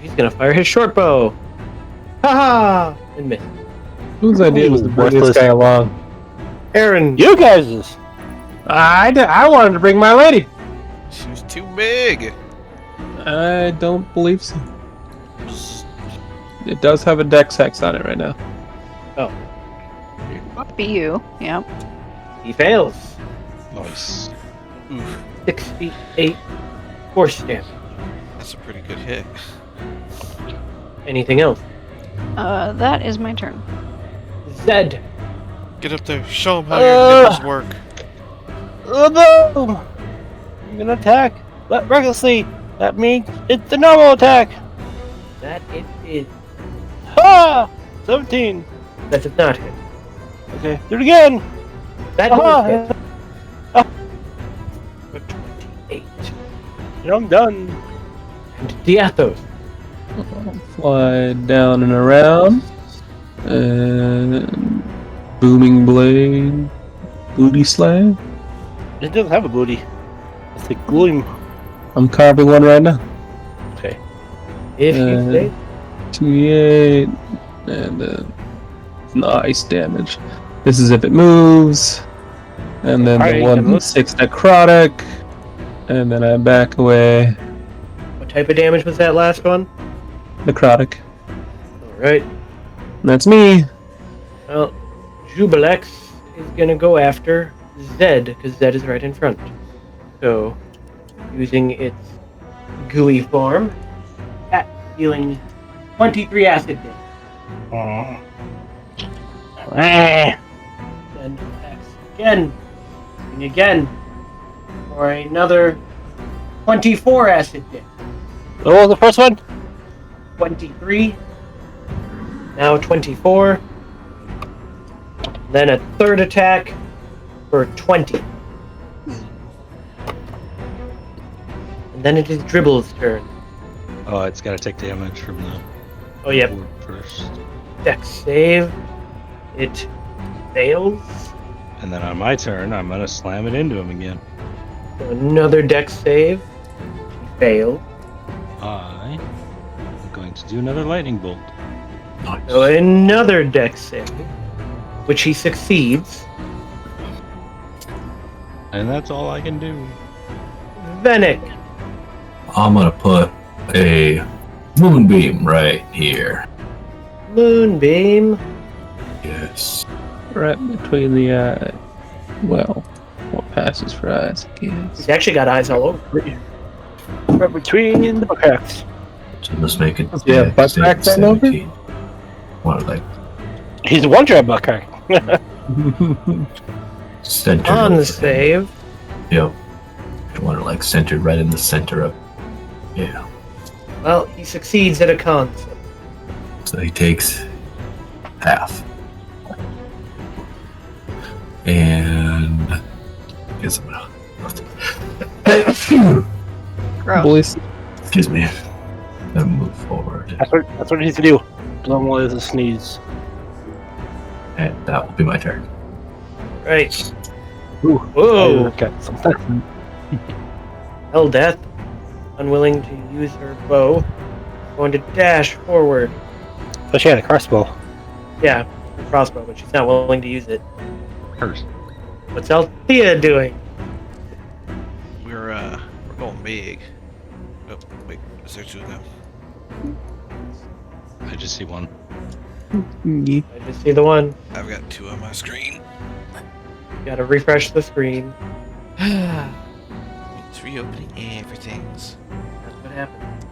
He's gonna fire his short bow. Haha! And miss. Whose idea was to bring this Worthless. guy along? Aaron, You guys. I wanted to bring my lady. She was too big. I don't believe so. It does have a dex hex on it right now. Be you. Yep. he fails. Nice. Oof. 6 feet 8 force damage. That's a pretty good hit. Anything else? That is my turn. Zed. Get up there. Show him how your nipples work. Oh no! You're gonna attack recklessly. That means it's the normal attack. That it is. Ha! 17. That did not hit. Okay, do it again. That Ah, does hit. For 28. and I'm done. And Diathos. Fly down and around. And booming blade. Booty slam. It doesn't have a booty. It's like gluing. I'm carving one right now. Okay. If you say. 2d8. And nice damage. This is if it moves. And then the Alright, 1d6 necrotic. And then I back away. What type of damage was that last one? Necrotic. Alright. And that's me. Well, Jubilex is gonna go after Zed, because Zed is right in front. So, using its gooey form, at dealing 23 acid damage. And attacks again. And again. For another 24 acid damage. What was the first one? 23. Now 24. Then a third attack for 20. And then it is Dribble's turn. Oh, it's got to take damage from the Oh, yep. board first. Dex save. It fails. And then on my turn, I'm going to slam it into him again. So another dex save. He failed. I am going to do another lightning bolt. So another dex save. Which he succeeds. And that's all I can do. Venick. I'm gonna put a moonbeam right here. Moonbeam. Yes. Right between the eye. Well, what passes for eyes, I guess. He's actually got eyes all over. Right between the cracks. So let's make it. Yeah, butt cracks all over? 17. What, like He's a one-trap butt crack. centered On over the him. save. Yep. I want it like centered right in the center of. Yeah. Well, he succeeds at a con save. So he takes half. And I guess I'm gonna. Gross. Boys, Excuse me. Gonna move forward. That's what he needs to do. Normal is a sneeze. And that will be my turn. Right. Ooh. Whoa. Okay. Something. Eldeath, unwilling to use her bow, going to dash forward. But she had a crossbow. Yeah, a crossbow, but she's not willing to use it. Hers. What's Althea doing? We're going big. Oh, wait, is there two of them? I just see one. Yeet. I just see the one. I've got two on my screen. Gotta refresh the screen. It's reopening everything's. That's what happened.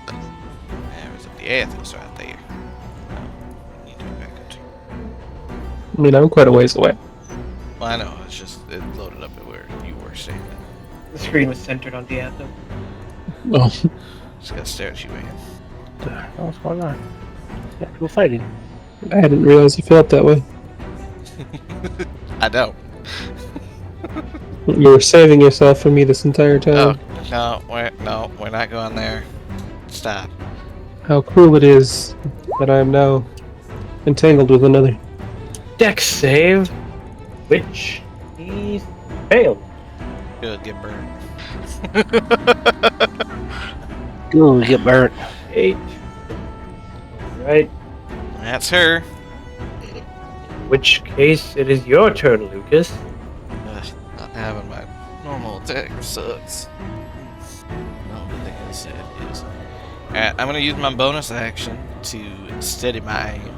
There's the Athos right there. Oh, need to go back up to. I mean, I'm quite a ways away. Well, I know, it's just, it loaded up at where you were standing. The screen was centered on Diatho. Oh, Just gotta stare at you, man. What's going on? Yeah, people fighting. I didn't realize you felt that way. I don't. You were saving yourself from me this entire time. Oh, no, we're not going there. Stop. How cruel it is that I am now entangled with another. Dex save, which he failed. Good, get burned. Ooh, get burnt. 8. Right. That's her. In which case, it is your turn, Lucas. Not having my normal attack sucks. No, the thing is, it is. Alright, I'm gonna use my bonus action to steady my aim.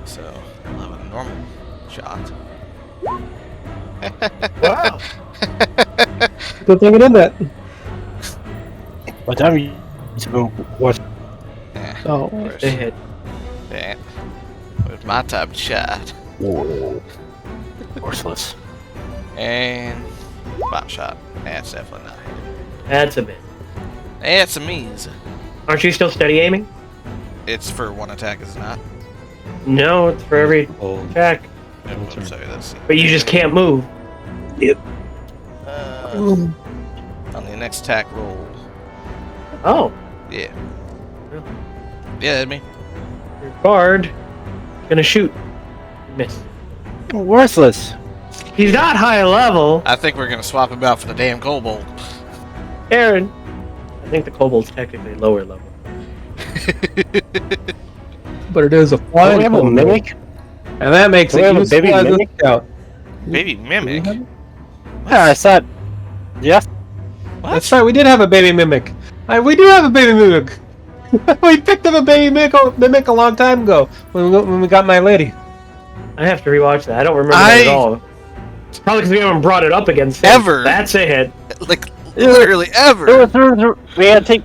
So, I'll have a normal shot. Wow. Good thing I did that. What time you what? Yeah, Oh, of They hit. that was my type of shot. Worthless. And pop shot. That's definitely not hitting. That's a bit. That's a means. Aren't you still steady aiming? It's for one attack, is it not? No, it's for every Oh, attack. Oh, I'm sorry, that's But you just can't move. on the next attack roll. Oh, Yeah. Really? Yeah, hit me. your guard gonna shoot. Miss. Worthless. He's not high level. I think we're gonna swap him out for the damn kobold. Aaron. I think the kobold's technically lower level. but it is a Don't flying we have a kobold. mimic? And that makes Do we it have a useful baby as a mimic? scout. Baby mimic. Yeah, I thought. Yeah. That's right, we did have a baby mimic. We do have a baby mimic. We picked up a baby mimic a long time ago when we got my lady. I have to rewatch that. I don't remember that at all. It's probably because we haven't brought it up again since. Ever. That's a hit. Like, literally ever. It was through, we had to take.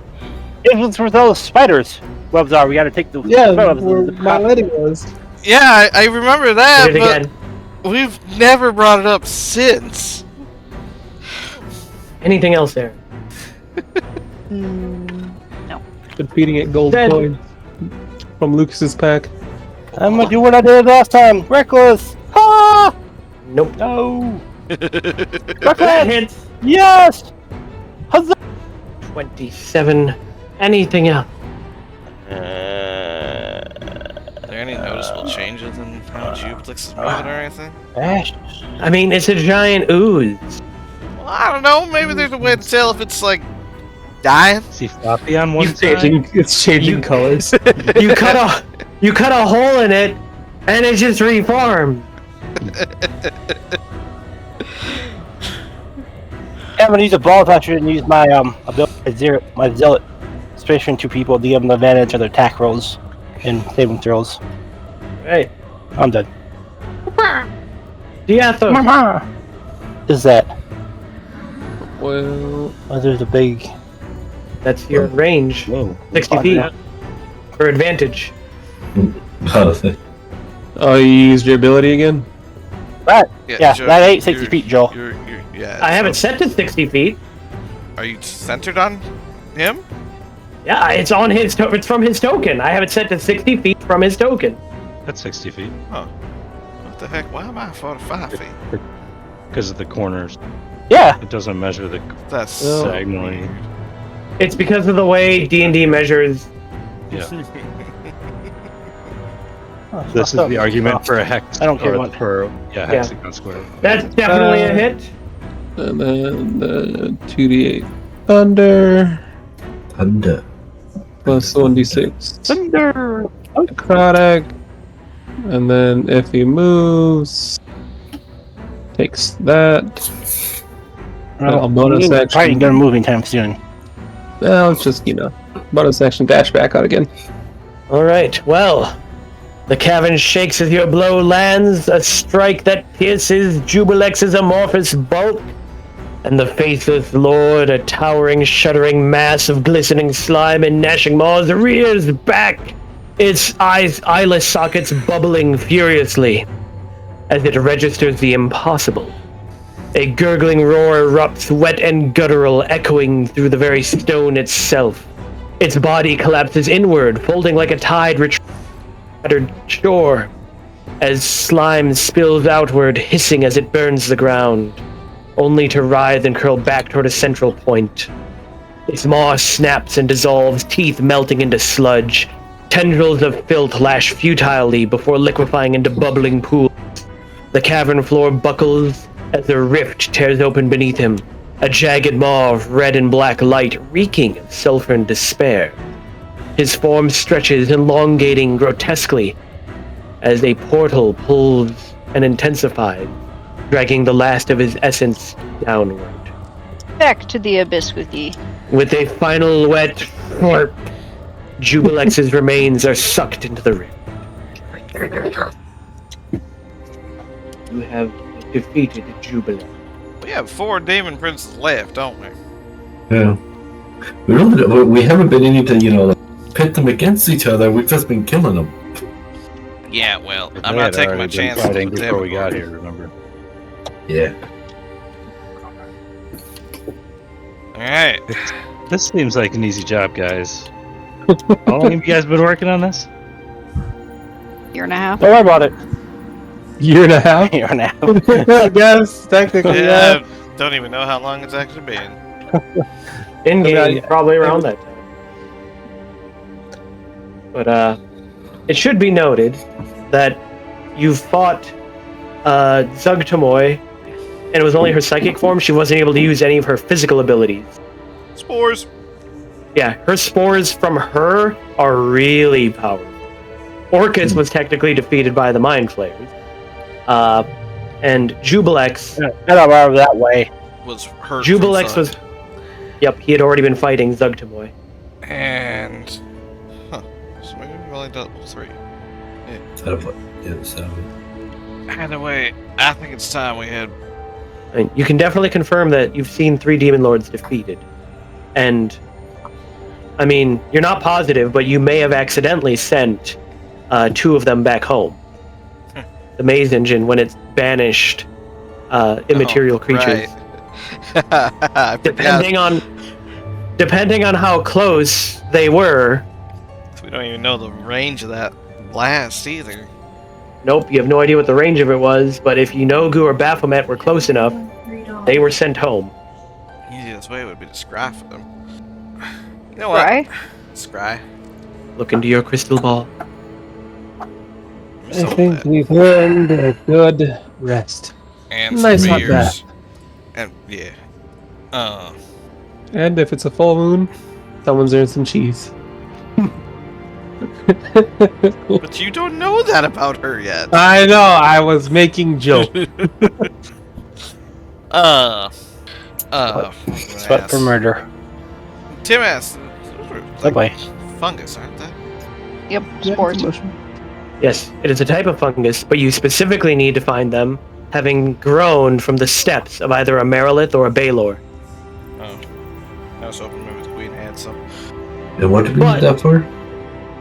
It was through those spiders. Webs are. We got to take the. Yeah, webs, where the my lady was. Yeah, I remember that, Hit it but again. we've never brought it up since. Anything else there? Been feeding it gold Dead. coins from Lucas's pack. I'm gonna do what I did last time. Reckless. Ah! Nope. No. That Reckless. hits. Yes. Huzzah. 27. Anything else? Are there any noticeable changes in how Jublix is moving or anything? Ash. I mean, it's a giant ooze. Well, I don't know. Maybe there's a way to tell if it's like dying. is he floppy on one You side? It's changing colors. You cut a hole in it, and it just reformed. I'm gonna use a ball toucher and use my ability, my zealot, especially to people to give them the advantage of their attack rolls and saving throws. Right. I'm done. Diatho. Is that? Well, Oh, there's a big. That's your range. Whoa. 60 feet. For advantage. oh, you used your ability again? Right. Yeah, Joe, that ain't 60 you're- feet, Joel. Yeah. I have it set to 60 feet. Are you centered on him? Yeah, it's on his. It's from his token. I have it set to 60 feet from his token. That's 60 feet. What the heck? Why am I 45 feet? Because of the corners. Yeah. It doesn't measure the That's Oh. so diagonally. weird. It's because of the way D&D measures. Yeah. Oh, This is the argument for a hex. I don't care or what. For hexagon square. That's definitely a hit. And then the 2d8 thunder Thunder. plus 1d6. Thunder. necrotic, and then if he moves, takes that. I'll bonus Probably action. gonna move anytime soon. Well, it's just bonus action dash back out again. All right. Well, the cavern shakes as your blow lands, a strike that pierces Jubilex's amorphous bulk, and the faceless lord, a towering, shuddering mass of glistening slime and gnashing maws, rears back, its eyeless sockets bubbling furiously as it registers the impossible. A gurgling roar erupts, wet and guttural, echoing through the very stone itself. Its body collapses inward, folding like a tide retreated shore, as slime spills outward, hissing as it burns the ground, only to writhe and curl back toward a central point. Its maw snaps and dissolves, teeth melting into sludge. Tendrils of filth lash futilely before liquefying into bubbling pools. The cavern floor buckles as a rift tears open beneath him, a jagged maw of red and black light reeking of sulfur and despair. His form stretches, elongating grotesquely as a portal pulls and intensifies, dragging the last of his essence downward. Back to the abyss with ye. With a final wet slurp, Jubilex's remains are sucked into the rift. You have defeated Jubilex. We have 4 demon princes left, don't we? Yeah. We haven't been any to, pit them against each other. We've just been killing them. Yeah, well, They I'm had not taking already my been chances fighting with before them. we got here, remember? Yeah. Alright. This seems like an easy job, guys. How long have you guys been working on this? Year and a half. Don't worry about it. Year and a half? Year and a half. I guess, technically, Yeah, I don't even know how long it's actually been. In-game, probably around that time. But, it should be noted that you fought, Zuggmatoy, and it was only her psychic form. She wasn't able to use any of her physical abilities. Spores! Yeah, her spores from her are really powerful. Orcus was technically defeated by the Mind Flayers. And Jubilex... I don't remember that way. Was hurt. Jubilex was... Yep, he had already been fighting Zuggmatoy. And... Huh. So maybe we've only done 3. So. Either way, I think it's time we had... I mean, you can definitely confirm that you've seen 3 Demon Lords defeated. And... I mean, you're not positive, but you may have accidentally sent 2 of them back home. The Maze Engine, when it's banished immaterial creatures. Right. Depending on how close they were. We don't even know the range of that blast either. Nope, you have no idea what the range of it was, but if Ynogu or Baphomet were close enough, they were sent home. Easiest way would be to scry for them. You know what? Right? Scry. Look into your crystal ball. I think we've earned a good rest. And Nice, some not beers. And yeah. And if it's a full moon, someone's earned some cheese. But you don't know that about her yet. I know, I was making joke. Sweat for murder. Tim asked, Subway. fungus, aren't they? Yep, spores. Yes, it is a type of fungus, but you specifically need to find them having grown from the steps of either a Merilith or a Baelor. Oh. I was hoping maybe the Queen had some. And what did we need that for?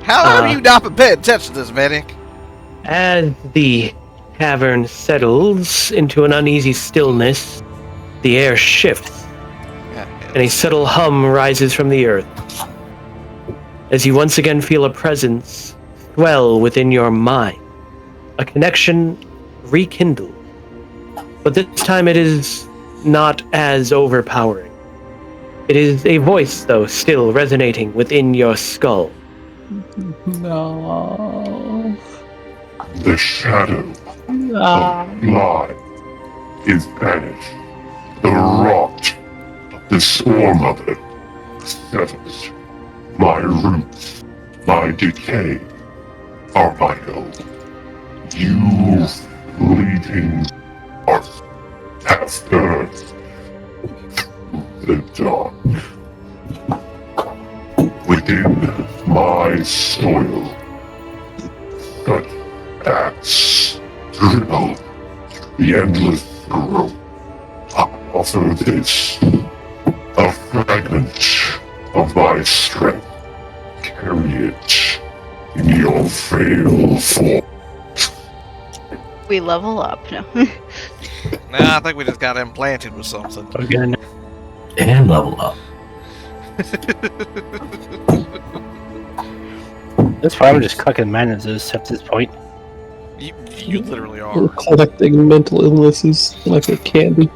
How have you not been paying attention to this, Medic? As the cavern settles into an uneasy stillness, the air shifts, and a subtle hum rises from the earth. As you once again feel a presence swell within your mind, a connection rekindled. But this time it is not as overpowering. It is a voice, though, still resonating within your skull. No. The shadow of blood is banished. The rot of the Spore Mother settles. My roots, my decay, Armino, you fleeting heart after the dark. Within my soil, cut axe dribble the endless growth. I offer this, a fragment of my strength. Carry it in your frail form. We level up. No. Nah, I think we just got implanted with something. Again. And level up. This farm just collecting managers at this point. You literally We're are. collecting mental illnesses like a candy.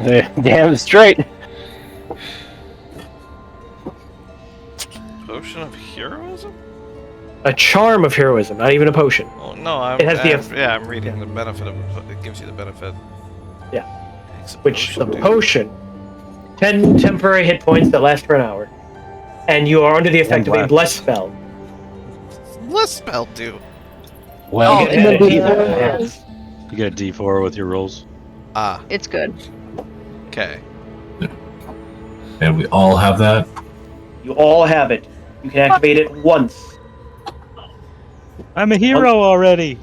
Damn straight. Potion of heroism? A charm of heroism, not even a potion. Oh no, It has the I'm reading the benefit of it. It gives you the benefit. Yeah. It's a Which the dude. potion, 10 temporary hit points that last for an hour, and you are under the effect of a bless spell. What's spell do? Well, You get added D4. You get a D4 with your rolls. Ah, It's good. okay. And we all have that. You all have it. You can activate it once. I'm a hero already.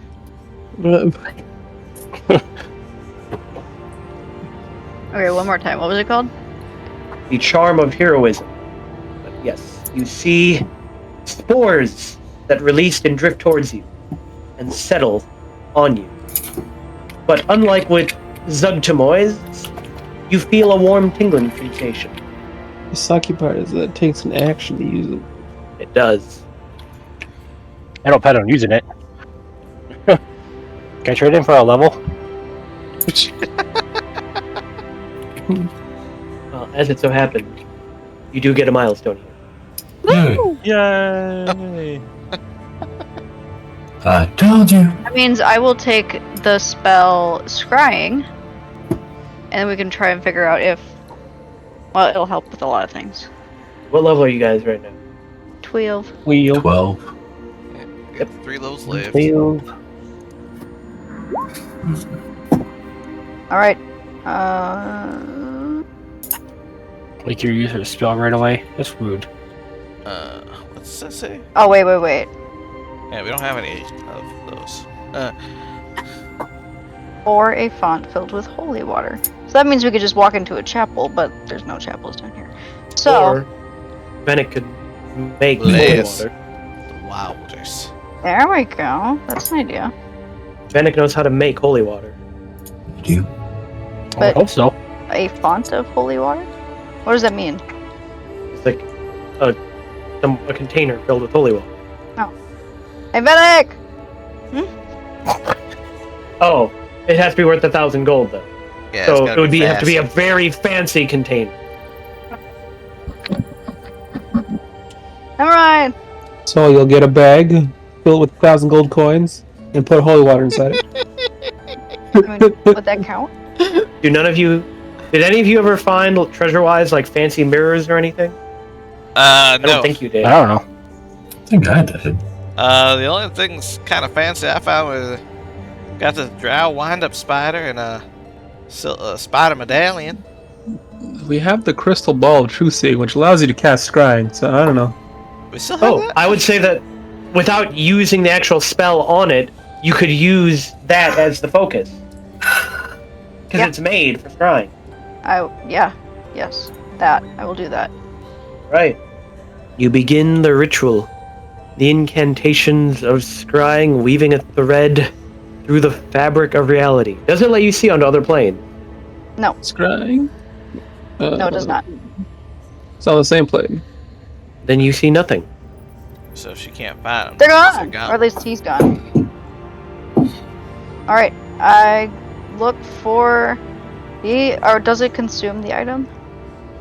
Okay, one more time. What was it called? The charm of heroism. But yes, you see spores that released and drift towards you and settle on you. But unlike with Zuggmatoy's, you feel a warm tingling sensation. The sucky part is that it takes an action to use it. It does. I don't plan on using it. Can I trade in for a level? Well, as it so happened, you do get a milestone here. Yay! I told you. That means I will take the spell Scrying, and we can try and figure out if... Well, it'll help with a lot of things. What level are you guys right now? 12. Wheel. 12. You got 3 levels left. Wheel. Alright. Like you use your spell right away? That's rude. What's that say? Oh, wait. Yeah, we don't have any of those. Or a font filled with holy water. So that means we could just walk into a chapel, but there's no chapels down here. So, Or Venick could make holy Liz. water. Wow, there's. there we go. That's an idea. Venick knows how to make holy water. Do you? I But- hope so. A font of holy water? What does that mean? It's like a container filled with holy water. Hey, Venick! Oh, it has to be worth 1,000 gold though. Yeah, So it's it gotta would have to be a fast. very fancy container. Alright. So you'll get a bag filled with 1,000 gold coins and put holy water inside it. I mean, would that count? Do none of you? Did any of you ever find treasure-wise like fancy mirrors or anything? I No. don't think you did. I don't know. I think I did. The only things kind of fancy I found was got the drow wind-up spider and a spider medallion. We have the crystal ball of truth seeing, which allows you to cast scrying, so I don't know. We still have Oh, that? I would say that without using the actual spell on it, you could use that as the focus. Because Yeah. it's made for scrying. Yes. That. I will do that. Right. You begin the ritual. The incantations of scrying weaving a thread through the fabric of reality. Does it let you see onto other planes? Scrying? No, it does not. It's on the same plane. Then you see nothing. So she can't find them. They're gone! Or at least he's gone. Alright, I look for or does it consume the item?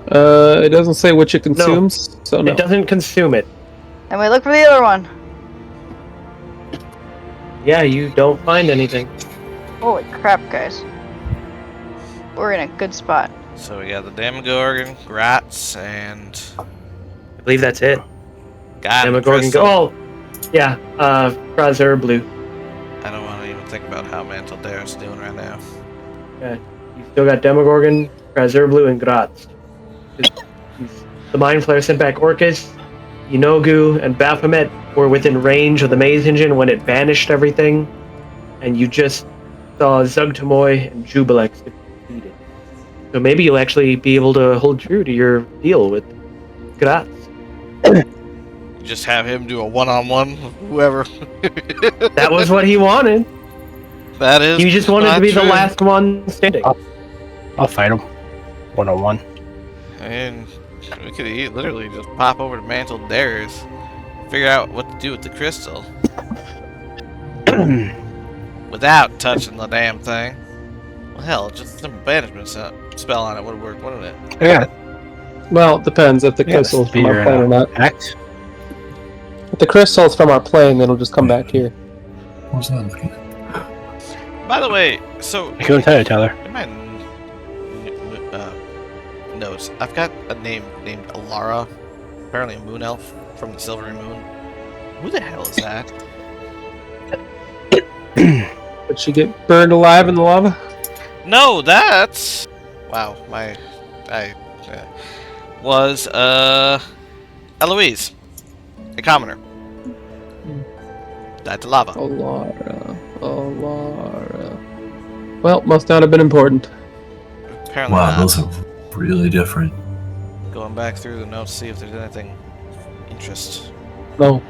It doesn't say which it consumes, so no. It doesn't consume it. Then we look for the other one. Yeah, you don't find anything. Holy crap, guys. We're in a good spot. So we got the Demogorgon, Grats, and I believe that's it. God Demogorgon go. Oh, Yeah, Fraser Blue. I don't want to even think about how Mantle Dare's doing right now. Yeah, you still got Demogorgon, Fraser Blue, and Graz. The Mind Flayer sent back Orcus, Yenogu, and Baphomet were within range of the Maze Engine when it banished everything, and you just saw Zuggmatoy and Jubilex defeated. So maybe you'll actually be able to hold true to your deal with Graz. Just have him do a one-on-one with whoever. That was what he wanted. That is. You just wanted to not be the true. last one standing. I'll fight him. 1-on-1. And we could literally just pop over to Mantle Dares, figure out what to do with the crystal without touching the damn thing. Well, hell, just a simple banishment spell on it would have worked, wouldn't it? Yeah. Well, it depends if the crystal's from our plane or not. Act. If the crystal's from our plane, it'll just come back here. What was that looking at? By the way, so I couldn't tell you, Tyler. in my notes, I've got a name named Alara, apparently a moon elf from the Silvery Moon. Who the hell is that? Did she get burned alive in the lava? No, that's wow. Was Eloise, a commoner. Died to lava. Alara. Well, must not have been important. Apparently Wow, not. those are really different. Going back through the notes, see if there's anything interest. No.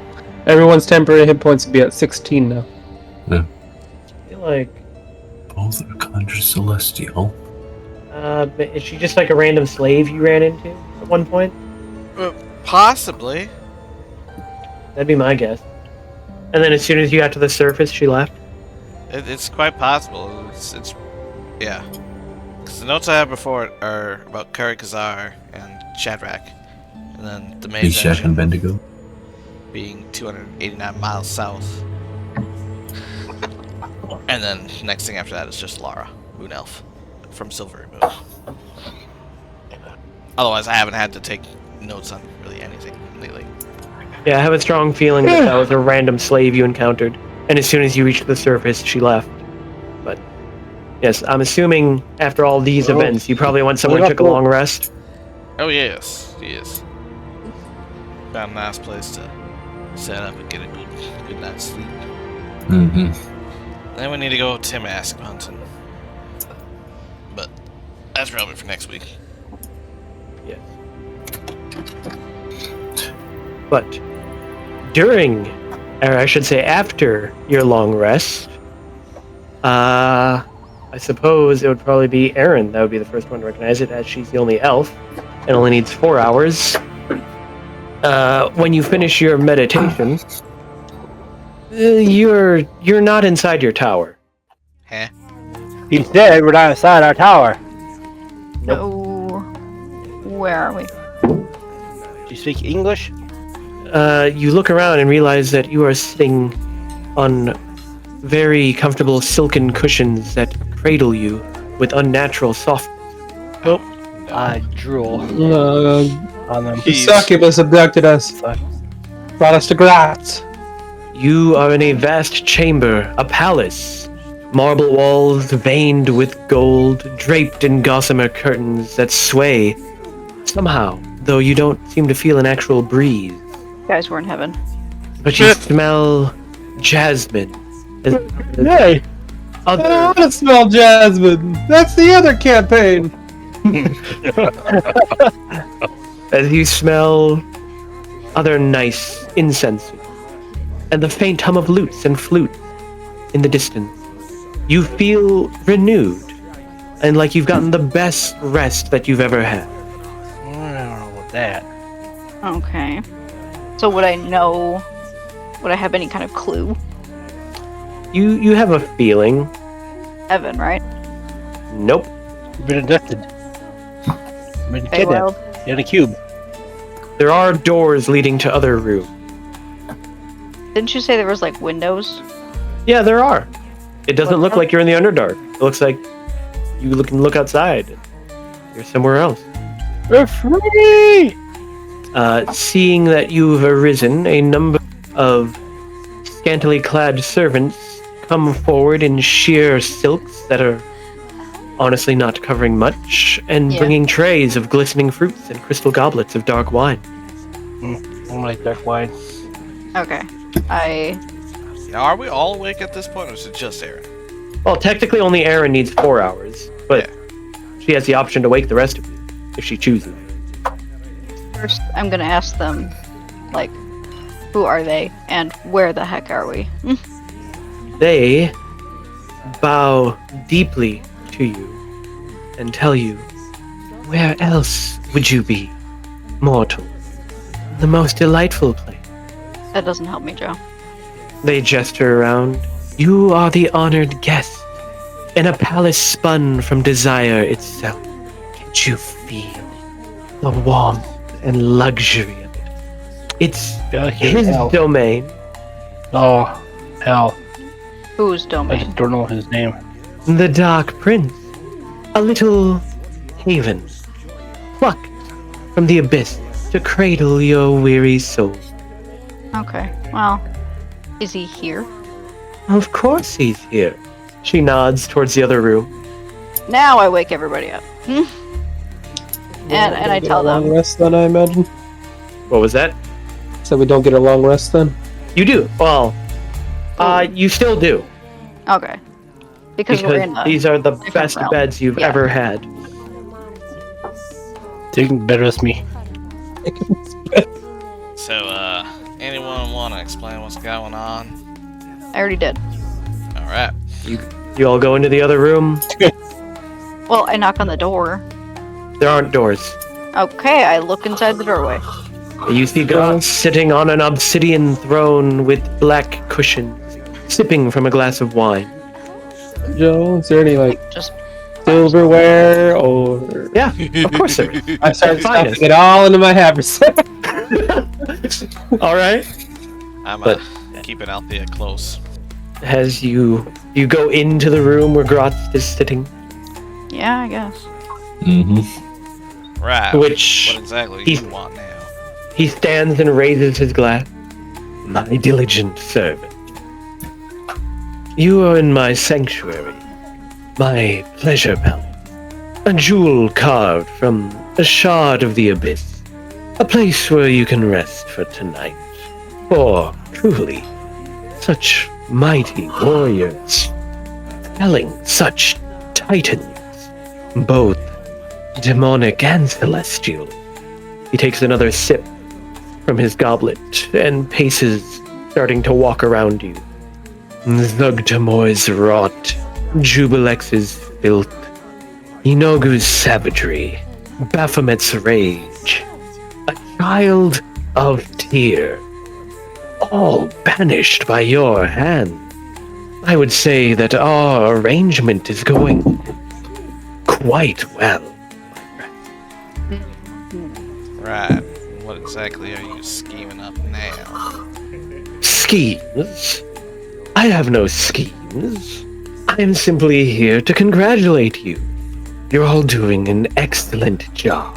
Everyone's temporary hit points would be at 16 now. I feel like, Both are conjured celestial. is she just like a random slave you ran into at one point? Possibly. That'd be my guess. And then as soon as you got to the surface, she left? It's quite possible. It's yeah. Because the notes I have before are about Kari Kazar and Shadrach, and then the main Ishak and Bendigo. being 289 miles south. And then next thing after that is just Lara, Moon Elf, from Silvery Moon. Otherwise, I haven't had to take notes on really anything lately. Yeah, I have a strong feeling that was a random slave you encountered. And as soon as you reached the surface, she left. But, yes, I'm assuming after all these events, you probably went somewhere and took a long rest. Oh yes, yes. Found a nice place to set up and get a good night's sleep. Mm-hmm. Then we need to go Timask hunting. But that's probably for next week. Yes. But during, or I should say after your long rest, I suppose it would probably be Erin that would be the first one to recognize it, as she's the only elf and only needs 4 hours. When you finish your meditation, you're not inside your tower. Huh? He said we're not inside our tower. No. Where are we? Do you speak English? You look around and realize that you are sitting on very comfortable silken cushions that cradle you with unnatural softness. Oh. I drool on them. The succubus abducted us. Brought us to Graz. You are in a vast chamber, a palace. Marble walls veined with gold, draped in gossamer curtains that sway. Somehow, though you don't seem to feel an actual breeze. You guys were in heaven. But you smell jasmine. Hey! I don't want to smell jasmine. That's the other campaign. As you smell other nice incense and the faint hum of lutes and flutes in the distance, you feel renewed and like you've gotten the best rest that you've ever had. I don't know what that. Okay. So would I know? Would I have any kind of clue? You have a feeling. Heaven, right? Nope. You've been abducted. Been Feywild. kidnapped. In a cube. There are doors leading to other rooms. Didn't you say there was like windows? Yeah, there are. It doesn't look like you're in the Underdark. It looks like you can look outside. You're somewhere else. We're free! Seeing that you've arisen, a number of scantily clad servants come forward in sheer silks that are honestly not covering much, and Yeah. bringing trays of glistening fruits and crystal goblets of dark wine. I don't like dark wine. Okay. Now, are we all awake at this point, or is it just Aaron? Well, technically only Erin needs 4 hours, but she has the option to wake the rest of you, if she chooses. First, I'm gonna ask them, like, who are they, and where the heck are we? They bow deeply to you and tell you, where else would you be, mortal? The most delightful place. That doesn't help me, Joe. They gesture around. You are the honored guest in a palace spun from desire itself. Can't you feel the warmth and luxury of it? It's his domain. Oh, hell. Whose I domain? just don't know his name. The Dark Prince. A little haven. Plucked from the abyss to cradle your weary soul. Okay, well, is he here? Of course he's here. She nods towards the other room. Now I wake everybody up. And I tell Long them. rest then, I imagine. What was that? So we don't get a long rest then. You do. Well, you still do. Okay. Because we're in the these are the different best realm. beds you've Yeah. ever had. Taking better with me. So, anyone want to explain what's going on? I already did. Alright. You all go into the other room. Well, I knock on the door. There aren't doors. Okay, I look inside the doorway. You see girls sitting on an obsidian throne with black cushions, sipping from a glass of wine. Joe, is there any like Just silverware or? Yeah, of course there is. I started Finest. stuffing it all into my haversack. All right. I'm But- keeping Althea close. As you go into the room where Grotz is sitting, yeah, I guess. Mm-hmm. Right. Which What exactly do he's- you want now? he stands and raises his glass. My diligent servant. You are in my sanctuary, my pleasure palace. A jewel carved from a shard of the abyss. A place where you can rest for tonight. For, truly, such mighty warriors, felling such titans, both demonic and celestial. He takes another sip from his goblet and paces, starting to walk around you. Zuggmatoy's rot, Jubilex's filth, Inogu's savagery, Baphomet's rage, a child of Tyr, all banished by your hand. I would say that our arrangement is going quite well. Right. What exactly are you scheming up now? Schemes? I have no schemes. I am simply here to congratulate you. You're all doing an excellent job.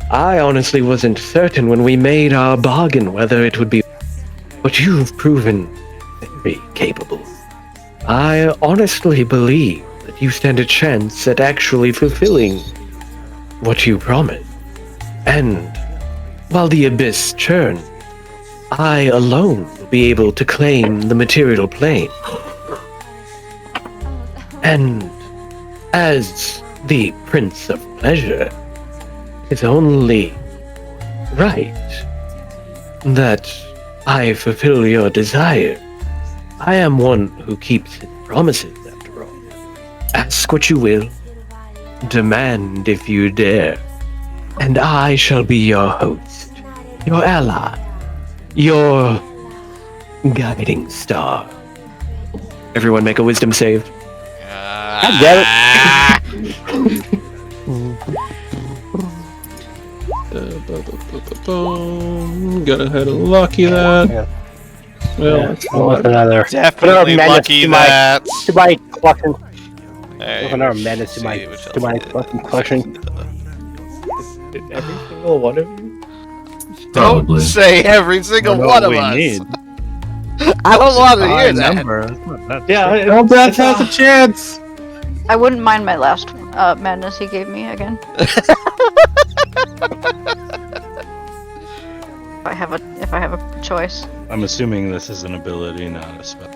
I honestly wasn't certain when we made our bargain whether it would be, but you've proven very capable. I honestly believe that you stand a chance at actually fulfilling what you promised. And while the abyss churns, I alone will be able to claim the material plane. And as the Prince of Pleasure, it's only right that I fulfill your desire. I am one who keeps his promises, after all. Ask what you will, demand if you dare, and I shall be your host, your ally, your guiding star. Everyone make a wisdom save. I get it. Go ahead and lucky that. Yeah. Well, What's another? Definitely Madness lucky to my- that. To my collection. Hey, Another madness to my see what to my else fucking is. collection. Did every single one of you? Don't Probably. say every single Know one what of we us. need. I don't want to hear High that. number. That's not that Yeah, Eldath has a chance. I wouldn't mind my last madness he gave me again. If I have a choice. I'm assuming this is an ability, not a spell.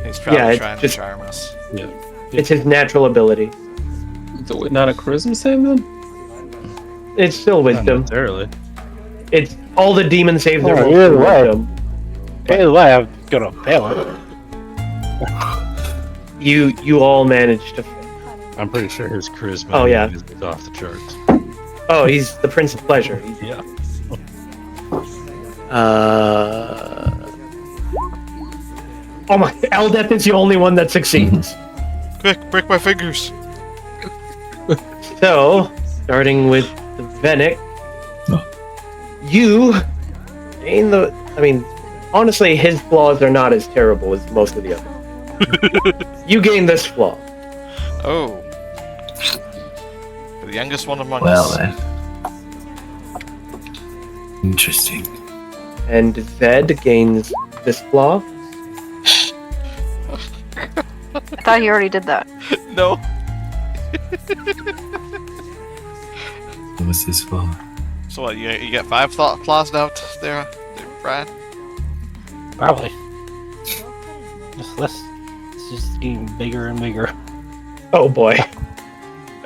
He's probably Yeah, it's trying just- to charm us. Yeah. it's his natural ability. So not a charisma save then? It's still Not wisdom. necessarily. It's all the demon saves are Oh, rolled either through way. wisdom. Either way, I'm gonna fail it. You all managed to. I'm pretty sure his charisma Oh, yeah. is off the charts. Oh, he's the Prince of Pleasure. Yeah. Oh my! Eldath is the only one that succeeds. Quick, break my fingers. So, starting with the Venic, you gain the. I mean, honestly, his flaws are not as terrible as most of the others. You gain this flaw. Oh. The youngest one among Well us. then. Interesting. And Zed gains this flaw. I thought he already did that. No. What's this for? So what, you got 5 thought flaws now there, Brian? Probably. It's just getting bigger and bigger. Oh boy.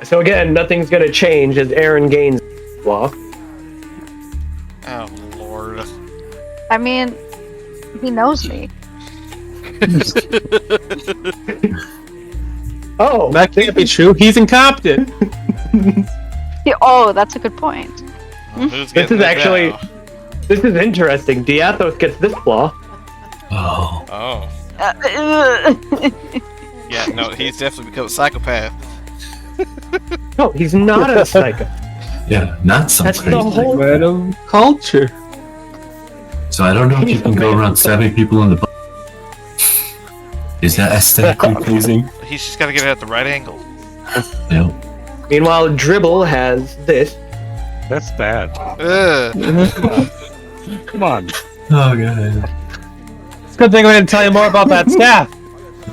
So again, nothing's gonna change as Aaron gains flaw. Oh, Lord. I mean, he knows me. Oh, That can't be true. He's incompetent. Oh, that's a good point. Well, who's This getting is it actually- now? this is interesting. Diathos gets this flaw. Oh. Oh. Uh, Yeah, no, he's definitely become a psychopath. No, he's not a psycho. Yeah, not some That's the crazy. whole- Man of culture. So I don't know if you can go around stabbing people in the butt. Is that aesthetically pleasing? He's just got to get it at the right angle. No. Meanwhile, Dribble has this. That's bad. Ugh. Come on. Oh god. It's a good thing I didn't tell you more about that staff.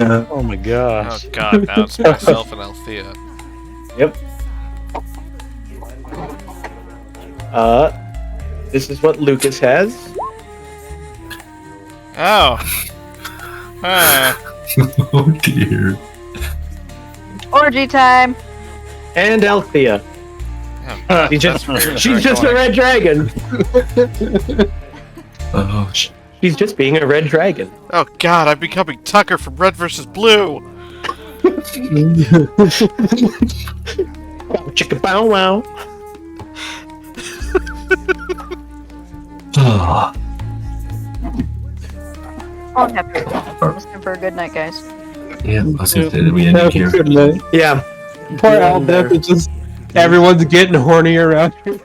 Oh my Oh gosh. god, now it's myself and Althea. Yep. This is what Lucas has. Oh. Huh. Oh dear. orgy time. And Althea. Oh, She's just, that's weird. she's just a red dragon. Oh. She's just being a red dragon. Oh god, I'm becoming Tucker from Red vs. Blue! Chicka bow wow. Oh. Oh, happy. Just for a good night, guys. Yeah, I was gonna say that we ended here. Good night. Yeah. Poor Eldath is just everyone's getting horny around here.